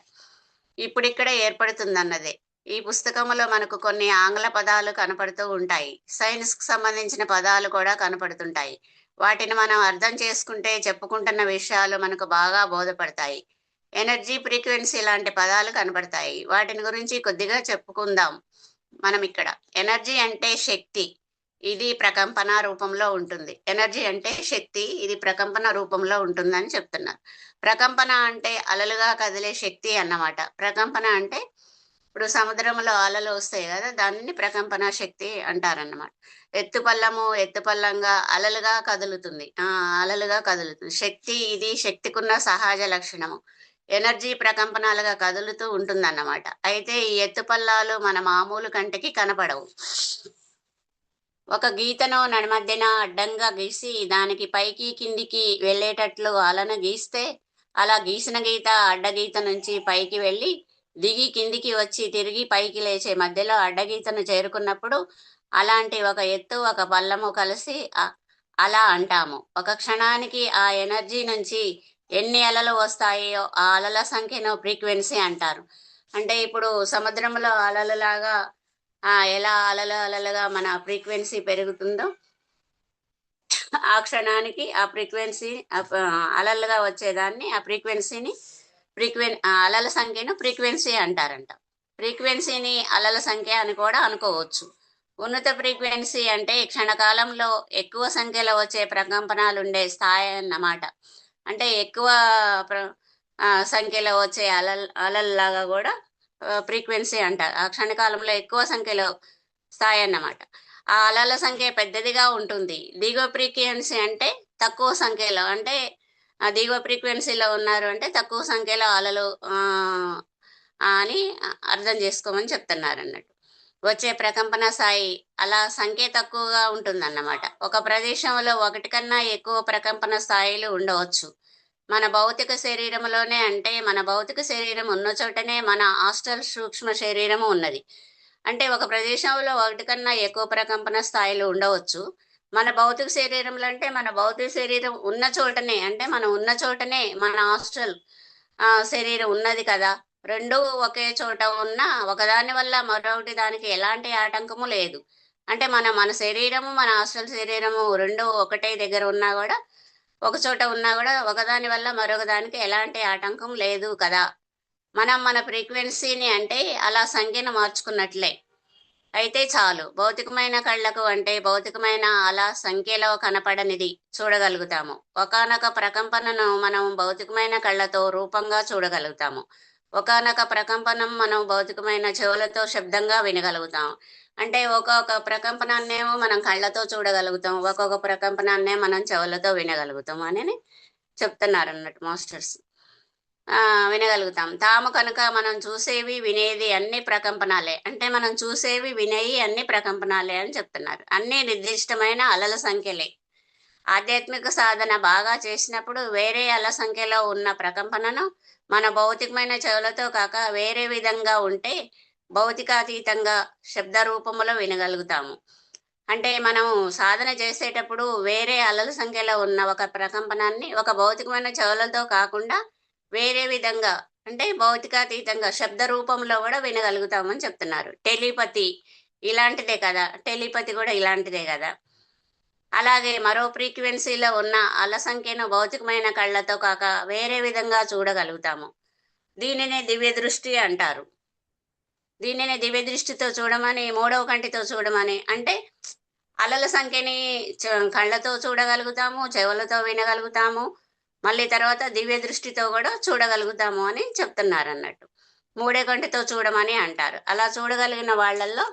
ఇప్పుడు ఇక్కడ ఏర్పడుతుంది అన్నదే. ఈ పుస్తకంలో మనకు కొన్ని ఆంగ్ల పదాలు కనపడుతూ ఉంటాయి. సైన్స్ కు సంబంధించిన పదాలు కూడా కనపడుతుంటాయి. వాటిని మనం అర్థం చేసుకుంటే చెప్పుకుంటున్న విషయాలు మనకు బాగా బోధపడతాయి. ఎనర్జీ, ఫ్రీక్వెన్సీ లాంటి పదాలు కనబడతాయి. వాటిని గురించి కొద్దిగా చెప్పుకుందాం మనం ఇక్కడ. ఎనర్జీ అంటే శక్తి, ఇది ప్రకంపన రూపంలో ఉంటుంది. ఎనర్జీ అంటే శక్తి, ఇది ప్రకంపన రూపంలో ఉంటుందని చెప్తున్నారు. ప్రకంపన అంటే అలలుగా కదిలే శక్తి అన్నమాట. ప్రకంపన అంటే ఇప్పుడు సముద్రంలో అలలు వస్తాయి కదా, దానిని ప్రకంపన శక్తి అంటారన్నమాట. ఎత్తుపల్లంగా అలలుగా కదులుతుంది. అలలుగా కదులుతుంది శక్తి, ఇది శక్తికున్న సహజ లక్షణము. ఎనర్జీ ప్రకంపనాలుగా కదులుతూ ఉంటుందన్నమాట. అయితే ఈ ఎత్తుపల్లాలు మన మామూలు కంటికి కనపడవు. ఒక గీతను నడిమధ్యన అడ్డంగా గీసి దానికి పైకి కిందికి వెళ్ళేటట్లు అలను గీస్తే, అలా గీసిన గీత అడ్డగీత నుంచి పైకి వెళ్ళి దిగి కిందికి వచ్చి తిరిగి పైకి లేచే మధ్యలో అడ్డగీతను చేరుకున్నప్పుడు అలాంటి ఒక ఎత్తు ఒక పల్లము కలిసి అలా అంటాము. ఒక క్షణానికి ఆ ఎనర్జీ నుంచి ఎన్ని అలలు వస్తాయో ఆ అలల సంఖ్యను ఫ్రీక్వెన్సీ అంటారు. అంటే ఇప్పుడు సముద్రంలో అలలులాగా ఎలా అలలుగా మన ఫ్రీక్వెన్సీ పెరుగుతుందో ఆ క్షణానికి ఆ ఫ్రీక్వెన్సీ అలలుగా వచ్చేదాన్ని ఆ ఫ్రీక్వెన్సీని అలల సంఖ్యను ఫ్రీక్వెన్సీ అంటారంట. ఫ్రీక్వెన్సీని అలల సంఖ్య అని కూడా అనుకోవచ్చు. ఉన్నత ఫ్రీక్వెన్సీ అంటే క్షణకాలంలో ఎక్కువ సంఖ్యలో వచ్చే ప్రకంపనాలు ఉండే స్థాయి అన్నమాట. అంటే ఎక్కువ సంఖ్యలో వచ్చే అలల్లాగా కూడా ఫ్రీక్వెన్సీ అంటారు. ఆ క్షణకాలంలో ఎక్కువ సంఖ్యలో స్థాయి అన్నమాట. ఆ అలల సంఖ్య పెద్దదిగా ఉంటుంది. దిగువ ఫ్రీక్వెన్సీ అంటే తక్కువ సంఖ్యలో, అంటే దిగువ ఫ్రీక్వెన్సీలో ఉన్నారు అంటే తక్కువ సంఖ్యలో అలలు అని అర్థం చేసుకోమని చెప్తున్నారు అన్నట్టు. వచ్చే ప్రకంపన స్థాయి అలా సంఖ్య తక్కువగా ఉంటుందన్నమాట. ఒక ప్రదేశంలో ఒకటి కన్నా ఎక్కువ ప్రకంపన స్థాయిలు ఉండవచ్చు. మన భౌతిక శరీరంలోనే, అంటే మన భౌతిక శరీరం ఉన్న చోటనే మన ఆస్ట్రల్ సూక్ష్మ శరీరము ఉన్నది. అంటే ఒక ప్రదేశంలో ఒకటి కన్నా ఎక్కువ ప్రకంపన స్థాయిలు ఉండవచ్చు. మన భౌతిక శరీరంలో అంటే మన భౌతిక శరీరం ఉన్న చోటనే, అంటే మనం ఉన్న చోటనే మన ఆస్ట్రల్ శరీరం ఉన్నది కదా. రెండు ఒకే చోట ఉన్న ఒకదాని వల్ల మరొకటి దానికి ఎలాంటి ఆటంకము లేదు. అంటే మన శరీరము మన ఆస్ట్రల్ శరీరము రెండు ఒకటే దగ్గర ఉన్నా కూడా, ఒక చోట ఉన్నా కూడా ఒకదాని వల్ల మరొక దానికి ఎలాంటి ఆటంకం లేదు కదా. మనం మన ఫ్రీక్వెన్సీని అంటే అలా సంఖ్యను మార్చుకున్నట్లే అయితే చాలు. భౌతికమైన కళ్ళకు అంటే భౌతికమైన అలా సంఖ్యలో కనపడనిది చూడగలుగుతాము. ఒకానొక ప్రకంపనను మనం భౌతికమైన కళ్ళతో రూపంగా చూడగలుగుతాము. ఒకానొక ప్రకంపనం మనం భౌతికమైన చెవులతో శబ్దంగా వినగలుగుతాం. అంటే ఒక్కొక్క ప్రకంపనాన్నేమో మనం కళ్ళతో చూడగలుగుతాం, ఒక్కొక్క ప్రకంపనాన్నే మనం చెవులతో వినగలుగుతాం అని చెప్తున్నారు అన్నట్టు మాస్టర్స్. వినగలుగుతాం. తాము కనుక మనం చూసేవి వినేది అన్ని ప్రకంపనాలే. అంటే మనం చూసేవి వినేవి అన్ని ప్రకంపనాలే అని చెప్తున్నారు. అన్ని నిర్దిష్టమైన అలల సంఖ్యలే. ఆధ్యాత్మిక సాధన బాగా చేసినప్పుడు వేరే అల సంఖ్యలో ఉన్న ప్రకంపనను మన భౌతికమైన చెవులతో కాక వేరే విధంగా ఉంటే భౌతికాతీతంగా శబ్ద రూపంలో వినగలుగుతాము. అంటే మనం సాధన చేసేటప్పుడు వేరే అలల సంఖ్యలో ఉన్న ఒక ప్రకంపనాన్ని ఒక భౌతికమైన చెవులతో కాకుండా వేరే విధంగా, అంటే భౌతికాతీతంగా శబ్ద రూపంలో కూడా వినగలుగుతామని చెప్తున్నారు. టెలిపతి ఇలాంటిదే కదా, టెలిపతి కూడా ఇలాంటిదే కదా. అలాగే మరో ఫ్రీక్వెన్సీలో ఉన్న అల సంఖ్యను భౌతికమైన కళ్ళతో కాక వేరే విధంగా చూడగలుగుతాము. దీనినే దివ్య దృష్టి అంటారు. దీనిని దివ్య దృష్టితో చూడమని, మూడవ కంటితో చూడమని, అంటే అలల సంఖ్యని కళ్ళతో చూడగలుగుతాము, చెవులతో వినగలుగుతాము, మళ్ళీ తర్వాత దివ్య దృష్టితో కూడా చూడగలుగుతాము అని చెప్తున్నారు అన్నట్టు. మూడే కంటితో చూడమని అంటారు. అలా చూడగలిగిన వాళ్ళల్లో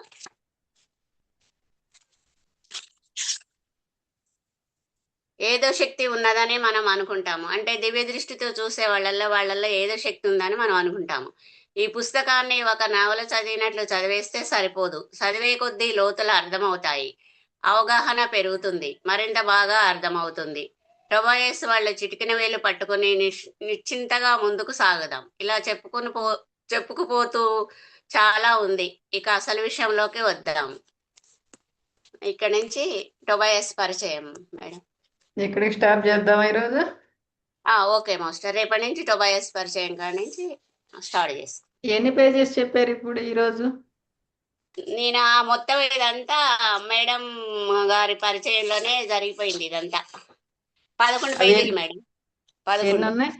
ఏదో శక్తి ఉన్నదని మనం అనుకుంటాము. అంటే దివ్య దృష్టితో చూసే వాళ్ళల్లో ఏదో శక్తి ఉందని మనం అనుకుంటాము. ఈ పుస్తకాన్ని ఒక నవల చదివినట్లు చదివేస్తే సరిపోదు. చదివే కొద్దీ లోతులు అర్థమవుతాయి, అవగాహన పెరుగుతుంది, మరింత బాగా అర్థమవుతుంది. టొబాయస్ వాళ్ళు చిటికిన వేలు పట్టుకుని నిశ్చింతగా ముందుకు సాగుదాం. ఇలా చెప్పుకుపోతూ చాలా ఉంది. ఇక అసలు విషయంలోకి వద్దాం. ఇక్కడ నుంచి టొబాయస్ పరిచయం మేడం. ఇక్కడికి స్టాప్ చేద్దామా ఈరోజు? ఓకే మాస్టర్, రేపటి నుంచి టొబాయస్ పరిచయం కాడి నుంచి స్టార్ట్ చేస్తాం. ఎన్ని పేజెస్ చెప్పారు ఇప్పుడు ఈరోజు? నేను మొత్తం ఇదంతా మేడం గారి పరిచయంలోనే జరిగిపోయింది ఇదంతా. 11 అవి పేజీలు మేడం. ఎన్ని 11. ఉన్నాయి?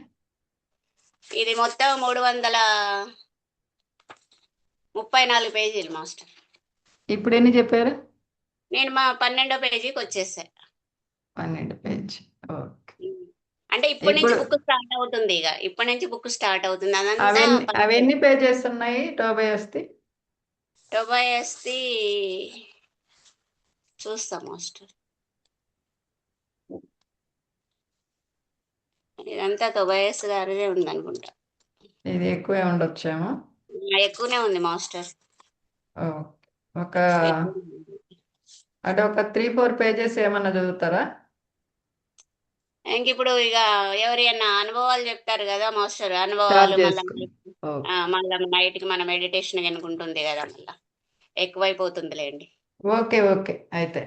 ఇది మొత్తం 334 పేజీలు మాస్టర్. ఇప్పుడు ఎన్ని చెప్పారు? నేను మా 12వ పేజీకి వచ్చేసా. 12 పేజ్. ఓకే. అంటే ఇప్పటి నుంచి ఇప్పుడు బుక్ స్టార్ట్ అవుతుంది. ఇప్పటి నుంచి బుక్ స్టార్ట్ అవుతుంది. అదంతా అవి ఎన్ని పేజెస్ ఉన్నాయి టోబయాస్ది? టొబాయస్ది చూస్తా మాస్టర్. ఇదంతా టొబాయస్ గారిదే ఉంది అనుకుంటా. ఇది ఎక్కువే ఉండొచ్చేమో. ఎక్కువనే ఉంది మాస్టర్. ఓకే. అంటే ఒక 3-4 పేజెస్ ఏమన్నా చదువుతారా? ఇంక ఇప్పుడు ఎవరైనా అనుభవాలు చెప్తారు కదా మాస్టర్. స్టార్ట్ అనుభవాలు మళ్ళీ చేసుకుని. ఓకే. మళ్ళీ నైట్కి మన మెడిటేషన్ కనుకుంటుంది కదా, మళ్ళీ ఎక్కువైపోతుందిలేండి. ఓకే. ఓకే. అయితే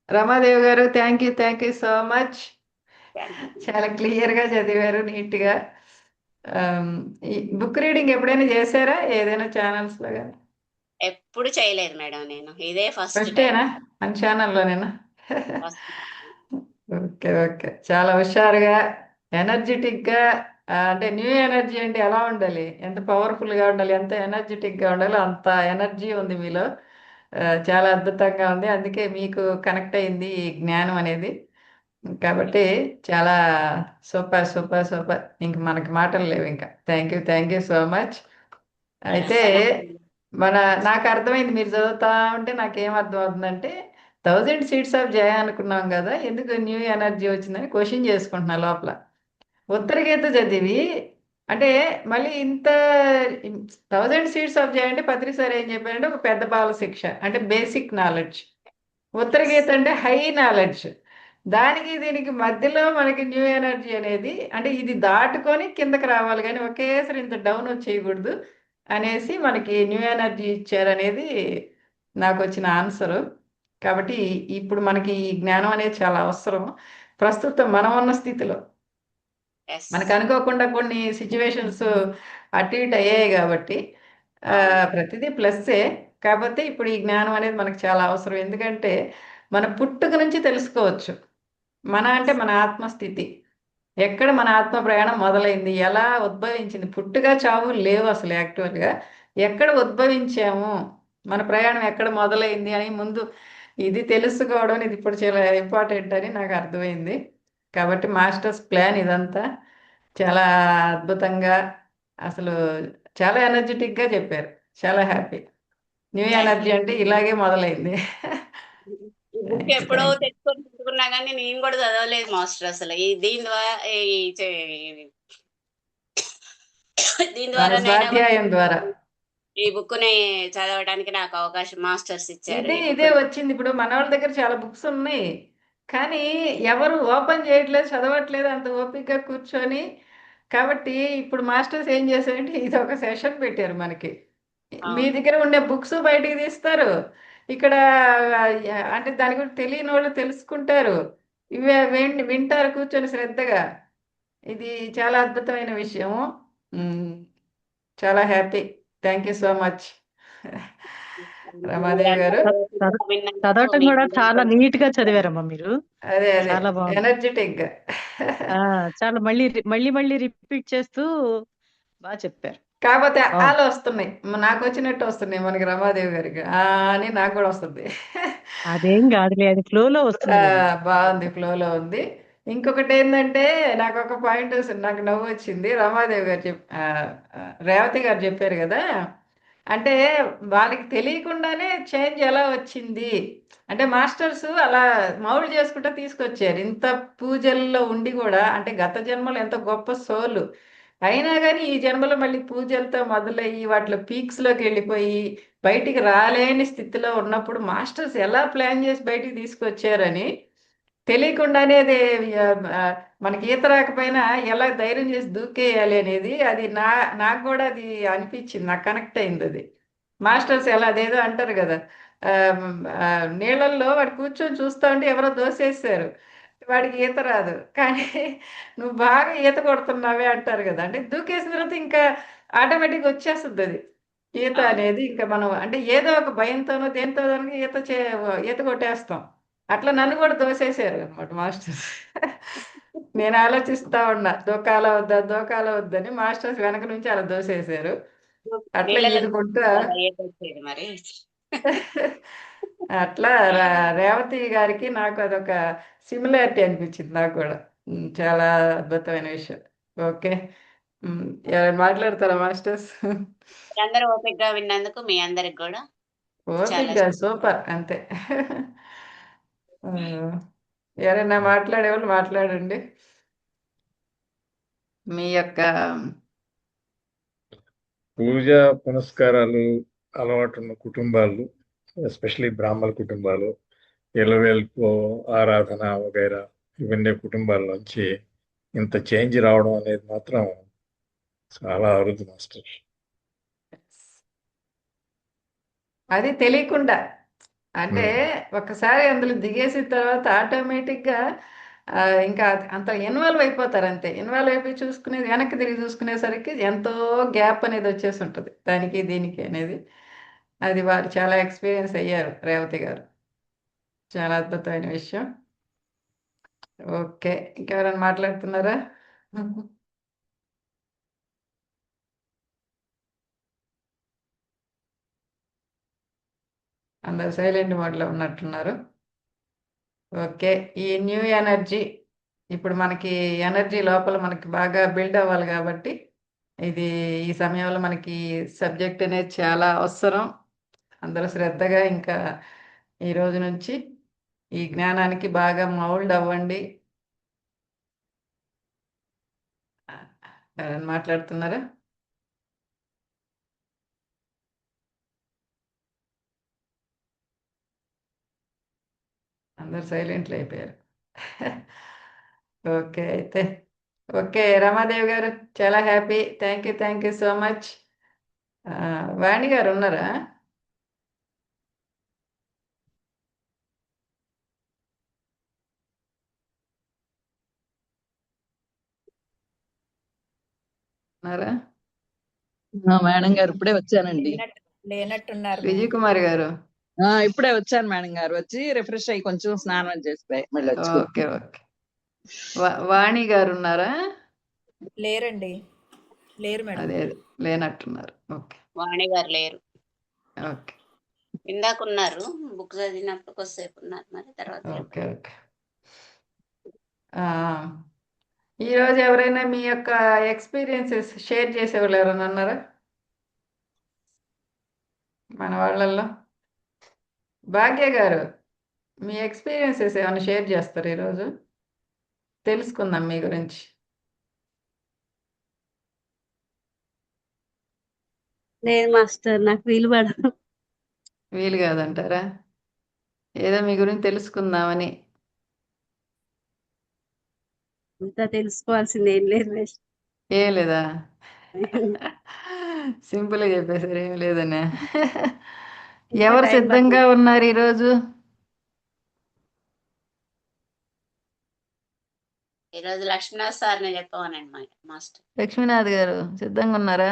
రమాదేవి గారు, థ్యాంక్ యూ సో మచ్. చాలా క్లియర్గా చదివారు, నీట్గా. ఈ బుక్ రీడింగ్ ఎప్పుడైనా చేశారా ఏదైనా ఛానల్స్లో కానీ? ఎప్పుడు చేయలేదు మేడం, నేను ఇదే ఫస్ట్ టైం. ఫస్టేనా మన ఛానల్లోనేనా? ఓకే. ఓకే. చాలా హుషారుగా, ఎనర్జెటిక్గా, అంటే న్యూ ఎనర్జీ అంటే ఎలా ఉండాలి, ఎంత పవర్ఫుల్గా ఉండాలి, ఎంత ఎనర్జెటిక్గా ఉండాలి, అంత ఎనర్జీ ఉంది మీలో. చాలా అద్భుతంగా ఉంది. అందుకే మీకు కనెక్ట్ అయింది ఈ జ్ఞానం అనేది. కాబట్టి చాలా సూపర్ సూపర్ సూపర్. ఇంక మనకి మాటలు లేవు ఇంకా. Thank you so much. అయితే నాకు అర్థమైంది, మీరు చదువుతా ఉంటే నాకేం అర్థం అవుతుందంటే 1000 సీడ్స్ ఆఫ్ జయ అనుకున్నాం కదా, ఎందుకు న్యూ ఎనర్జీ వచ్చిందని క్వశ్చన్ చేసుకుంటున్నా లోపల. ఉత్తరగీత చదివి అంటే మళ్ళీ ఇంత 1000 సీడ్స్ ఆఫ్ జయ అంటే పత్రి సార్ ఏం చెప్పారంటే ఒక పెద్ద బాల శిక్ష అంటే బేసిక్ నాలెడ్జ్. ఉత్తరగీత అంటే హై నాలెడ్జ్. దానికి దీనికి మధ్యలో మనకి న్యూ ఎనర్జీ అనేది అంటే ఇది దాటుకొని కిందకి రావాలి, కానీ ఒకేసారి ఇంత డౌన్ వచ్చేయకూడదు అనేసి మనకి న్యూ ఎనర్జీ ఇచ్చారనేది నాకు వచ్చిన ఆన్సరు. కాబట్టి ఇప్పుడు మనకి ఈ జ్ఞానం అనేది చాలా అవసరం ప్రస్తుతం మనం ఉన్న స్థితిలో. మనకు అనుకోకుండా కొన్ని సిచ్యువేషన్స్ అటు ఇటు అయ్యాయి కాబట్టి ప్రతిదీ ప్లస్సే. కాకపోతే ఇప్పుడు ఈ జ్ఞానం అనేది మనకు చాలా అవసరం. ఎందుకంటే మన పుట్టుక నుంచి తెలుసుకోవచ్చు అంటే మన ఆత్మస్థితి ఎక్కడ, మన ఆత్మ ప్రయాణం మొదలైంది, ఎలా ఉద్భవించింది. పుట్టుక చావు లేవు అసలు యాక్చువల్గా. ఎక్కడ ఉద్భవించాము, మన ప్రయాణం ఎక్కడ మొదలైంది అని ముందు ఇది తెలుసుకోవడం ఇది ఇప్పుడు చాలా ఇంపార్టెంట్ అని నాకు అర్థమైంది. కాబట్టి మాస్టర్స్ ప్లాన్ ఇదంతా చాలా అద్భుతంగా, అసలు చాలా ఎనర్జెటిక్గా చెప్పారు. చాలా హ్యాపీ. న్యూ ఎనర్జీ అంటే ఇలాగే మొదలైంది. బుక్ ఎప్పుడో తెచ్చుకొని పెట్టుకున్నా కానీ నేను కూడా చదవలేదు మాస్టర్. అసలు దీని ద్వారా స్వాధ్యాయం ద్వారా ఈ బుక్ ని చదవడానికి నాకు అవకాశం మాస్టర్స్ ఇచ్చారు. ఇదే వచ్చింది. ఇప్పుడు మన వాళ్ళ దగ్గర చాలా బుక్స్ ఉన్నాయి, కానీ ఎవరు ఓపెన్ చేయట్లేదు, చదవట్లేదు అంత ఓపికగా కూర్చొని. కాబట్టి ఇప్పుడు మాస్టర్స్ ఏం చేశారంటే ఇది ఒక సెషన్ పెట్టారు మనకి. మీ దగ్గర ఉండే బుక్స్ బయటికి తీస్తారు, ఇక్కడ అంటే దాని గురించి తెలియని వాళ్ళు తెలుసుకుంటారు, ఇవే వింటారు కూర్చొని శ్రద్ధగా. ఇది చాలా అద్భుతమైన విషయము. చాలా happy. Thank you so much Ramadevi గారు. చదవటం కూడా చాలా నీట్ గా చదివారమ్మా మీరు. అదే చాలా బాగుంది, ఎనర్జెటిక్ గా. చాలా మళ్ళీ మళ్ళీ మళ్ళీ రిపీట్ చేస్తూ బాగా చెప్పారు. కాకపోతే ఆలు వస్తున్నాయి, నాకు వచ్చినట్టు వస్తున్నాయి మనకి రమాదేవి గారికి అని నాకు కూడా వస్తుంది. అదేం కాదులే, అది ఫ్లోలో వస్తుంది. బాగుంది, ఫ్లోలో ఉంది. ఇంకొకటి ఏంటంటే నాకు ఒక పాయింట్ నాకు నవ్వు వచ్చింది. రమాదేవి గారు రేవతి గారు చెప్పారు కదా, అంటే వాళ్ళకి తెలియకుండానే చేంజ్ ఎలా వచ్చింది అంటే మాస్టర్స్ అలా మౌల్డ్ చేసుకుంటూ తీసుకొచ్చారు. ఇంత పూజల్లో ఉండి కూడా, అంటే గత జన్మలో ఎంత గొప్ప సోలు అయినా కానీ ఈ జన్మలో మళ్ళీ పూజలతో మొదలయ్యి వాటిలో పీక్స్లోకి వెళ్ళిపోయి బయటికి రాలేని స్థితిలో ఉన్నప్పుడు మాస్టర్స్ ఎలా ప్లాన్ చేసి బయటికి తీసుకొచ్చారని తెలియకుండానే మనకి ఈత రాకపోయినా ఎలా ధైర్యం చేసి దూకేయాలి అనేది అది నాకు కూడా అది అనిపించింది, నాకు కనెక్ట్ అయింది అది. మాస్టర్స్ ఎలా అదేదో అంటారు కదా, నీళ్ళల్లో వాడు కూర్చొని చూస్తూ ఉంటే ఎవరో దోసేసారు, వాడికి ఈత రాదు, కానీ నువ్వు బాగా ఈత కొడుతున్నావే అంటారు కదా. అంటే దూకేసిన తర్వాత ఇంకా ఆటోమేటిక్గా వచ్చేస్తుంది అది ఈత అనేది. ఇంకా మనం అంటే ఏదో ఒక భయంతోనో దేంతో ఈత కొట్టేస్తాం. అట్లా నన్ను కూడా దోసేసారు అనమాట మాస్టర్స్. నేను ఆలోచిస్తా ఉన్నా దూకాల వద్దని మాస్టర్స్ వెనక నుంచి అలా దోసేశారు. అట్లా నీళ్ళలో ఈదుకుంటూ కదా ఏటొచ్చేది మరి. అట్లా రేవతి గారికి నాకు అదొక సిమిలారిటీ అనిపించింది నాకు కూడా. చాలా అద్భుతమైన విషయం. ఓకే. ఎవరైనా మాట్లాడతారా మాస్టర్స్? అందరూ ఓపికగా విన్నందుకు మీ అందరికి కూడా చాలా ఓపిక సూపర్ అంతే. ఆ, ఎవరైనా మాట్లాడే వాళ్ళు మాట్లాడండి. మీ యొక్క పూజ పునస్కారాలు అలవాటున్న కుటుంబాలు, ఎస్పెషలీ బ్రాహ్మణ కుటుంబాలు, ఇలవేల్పు ఆరాధన వగైరా ఇవన్నీ కుటుంబాల్లోంచి ఇంత చేంజ్ రావడం అనేది మాత్రం చాలా అరుదు మాస్టర్. అది తెలియకుండా అంటే ఒకసారి అందులో దిగేసిన తర్వాత ఆటోమేటిక్గా ఇంకా అంత ఇన్వాల్వ్ అయిపోతారు అంతే. ఇన్వాల్వ్ అయిపోయి చూసుకునేది వెనక్కి తిరిగి చూసుకునేసరికి ఎంతో గ్యాప్ అనేది వచ్చేసి ఉంటుంది దానికి దీనికి అనేది. అది వారు చాలా ఎక్స్పీరియన్స్ అయ్యారు రేవతి గారు. చాలా అద్భుతమైన విషయం. ఓకే. ఇంకెవరైనా మాట్లాడుతున్నారా? అందరు సైలెంట్ మోడ్లో ఉన్నట్టున్నారు. ఓకే. ఈ న్యూ ఎనర్జీ ఇప్పుడు మనకి ఎనర్జీ లోపల మనకి బాగా బిల్డ్ అవ్వాలి కాబట్టి ఇది ఈ సమయంలో మనకి సబ్జెక్ట్ అనేది చాలా అవసరం. అందరూ శ్రద్ధగా ఇంకా ఈ రోజు నుంచి ఈ జ్ఞానానికి బాగా మౌల్డ్ అవ్వండి. ఎవరైనా మాట్లాడుతున్నారా? అందరు సైలెంట్లు అయిపోయారు. ఓకే అయితే ఓకే రమాదేవి గారు చాలా happy. Thank you so much. Vani గారు ఉన్నారా? ఉన్నారా? మేడం గారు ఇప్పుడే వచ్చానండి. లేనట్టున్నారు విజయ్ కుమార్ గారు ఇప్పుడే వచ్చాను మేడం గారు. వచ్చి రిఫ్రెష్ అయ్యి కొంచెం స్నానం చేసి మళ్ళీ వచ్చి ఓకే ఓకే. వాణి గారు ఉన్నారా? లేరండి, లేరు మేడం. అదే లేనట్టున్నారు. ఓకే వాణి గారు లేరు. ఓకే ఇందాక ఉన్నారు, బుక్ చదివినప్పుడు కొద్దిసేపు ఉన్నారు, మరి తర్వాత ఓకే ఓకే. ఈరోజు ఎవరైనా మీ యొక్క ఎక్స్పీరియన్సెస్ షేర్ చేసేవాళ్ళు ఎవరైనా ఉన్నారా మన వాళ్ళల్లో? భాగ్య గారు మీ ఎక్స్పీరియన్సెస్ ఏమైనా షేర్ చేస్తారు ఈరోజు? తెలుసుకుందాం మీ గురించి. లేదు మాస్టర్, నాకు వీలు పడదు. వీలు కాదంటారా? ఏదో మీ గురించి తెలుసుకుందామని. అంతా తెలుసుకోవాల్సింది ఏం లేదు మాస్టర్. ఏం లేదా? సింపుల్గా చెప్పేశారు ఏం లేదనే. ఇంకా ఎవరు టైం సిద్ధంగా ఉన్నారు ఈరోజు? ఈరోజు లక్ష్మీనాథ్ సార్ని చెప్పమనండి మాస్టర్. లక్ష్మీనాథ్ గారు సిద్ధంగా ఉన్నారా?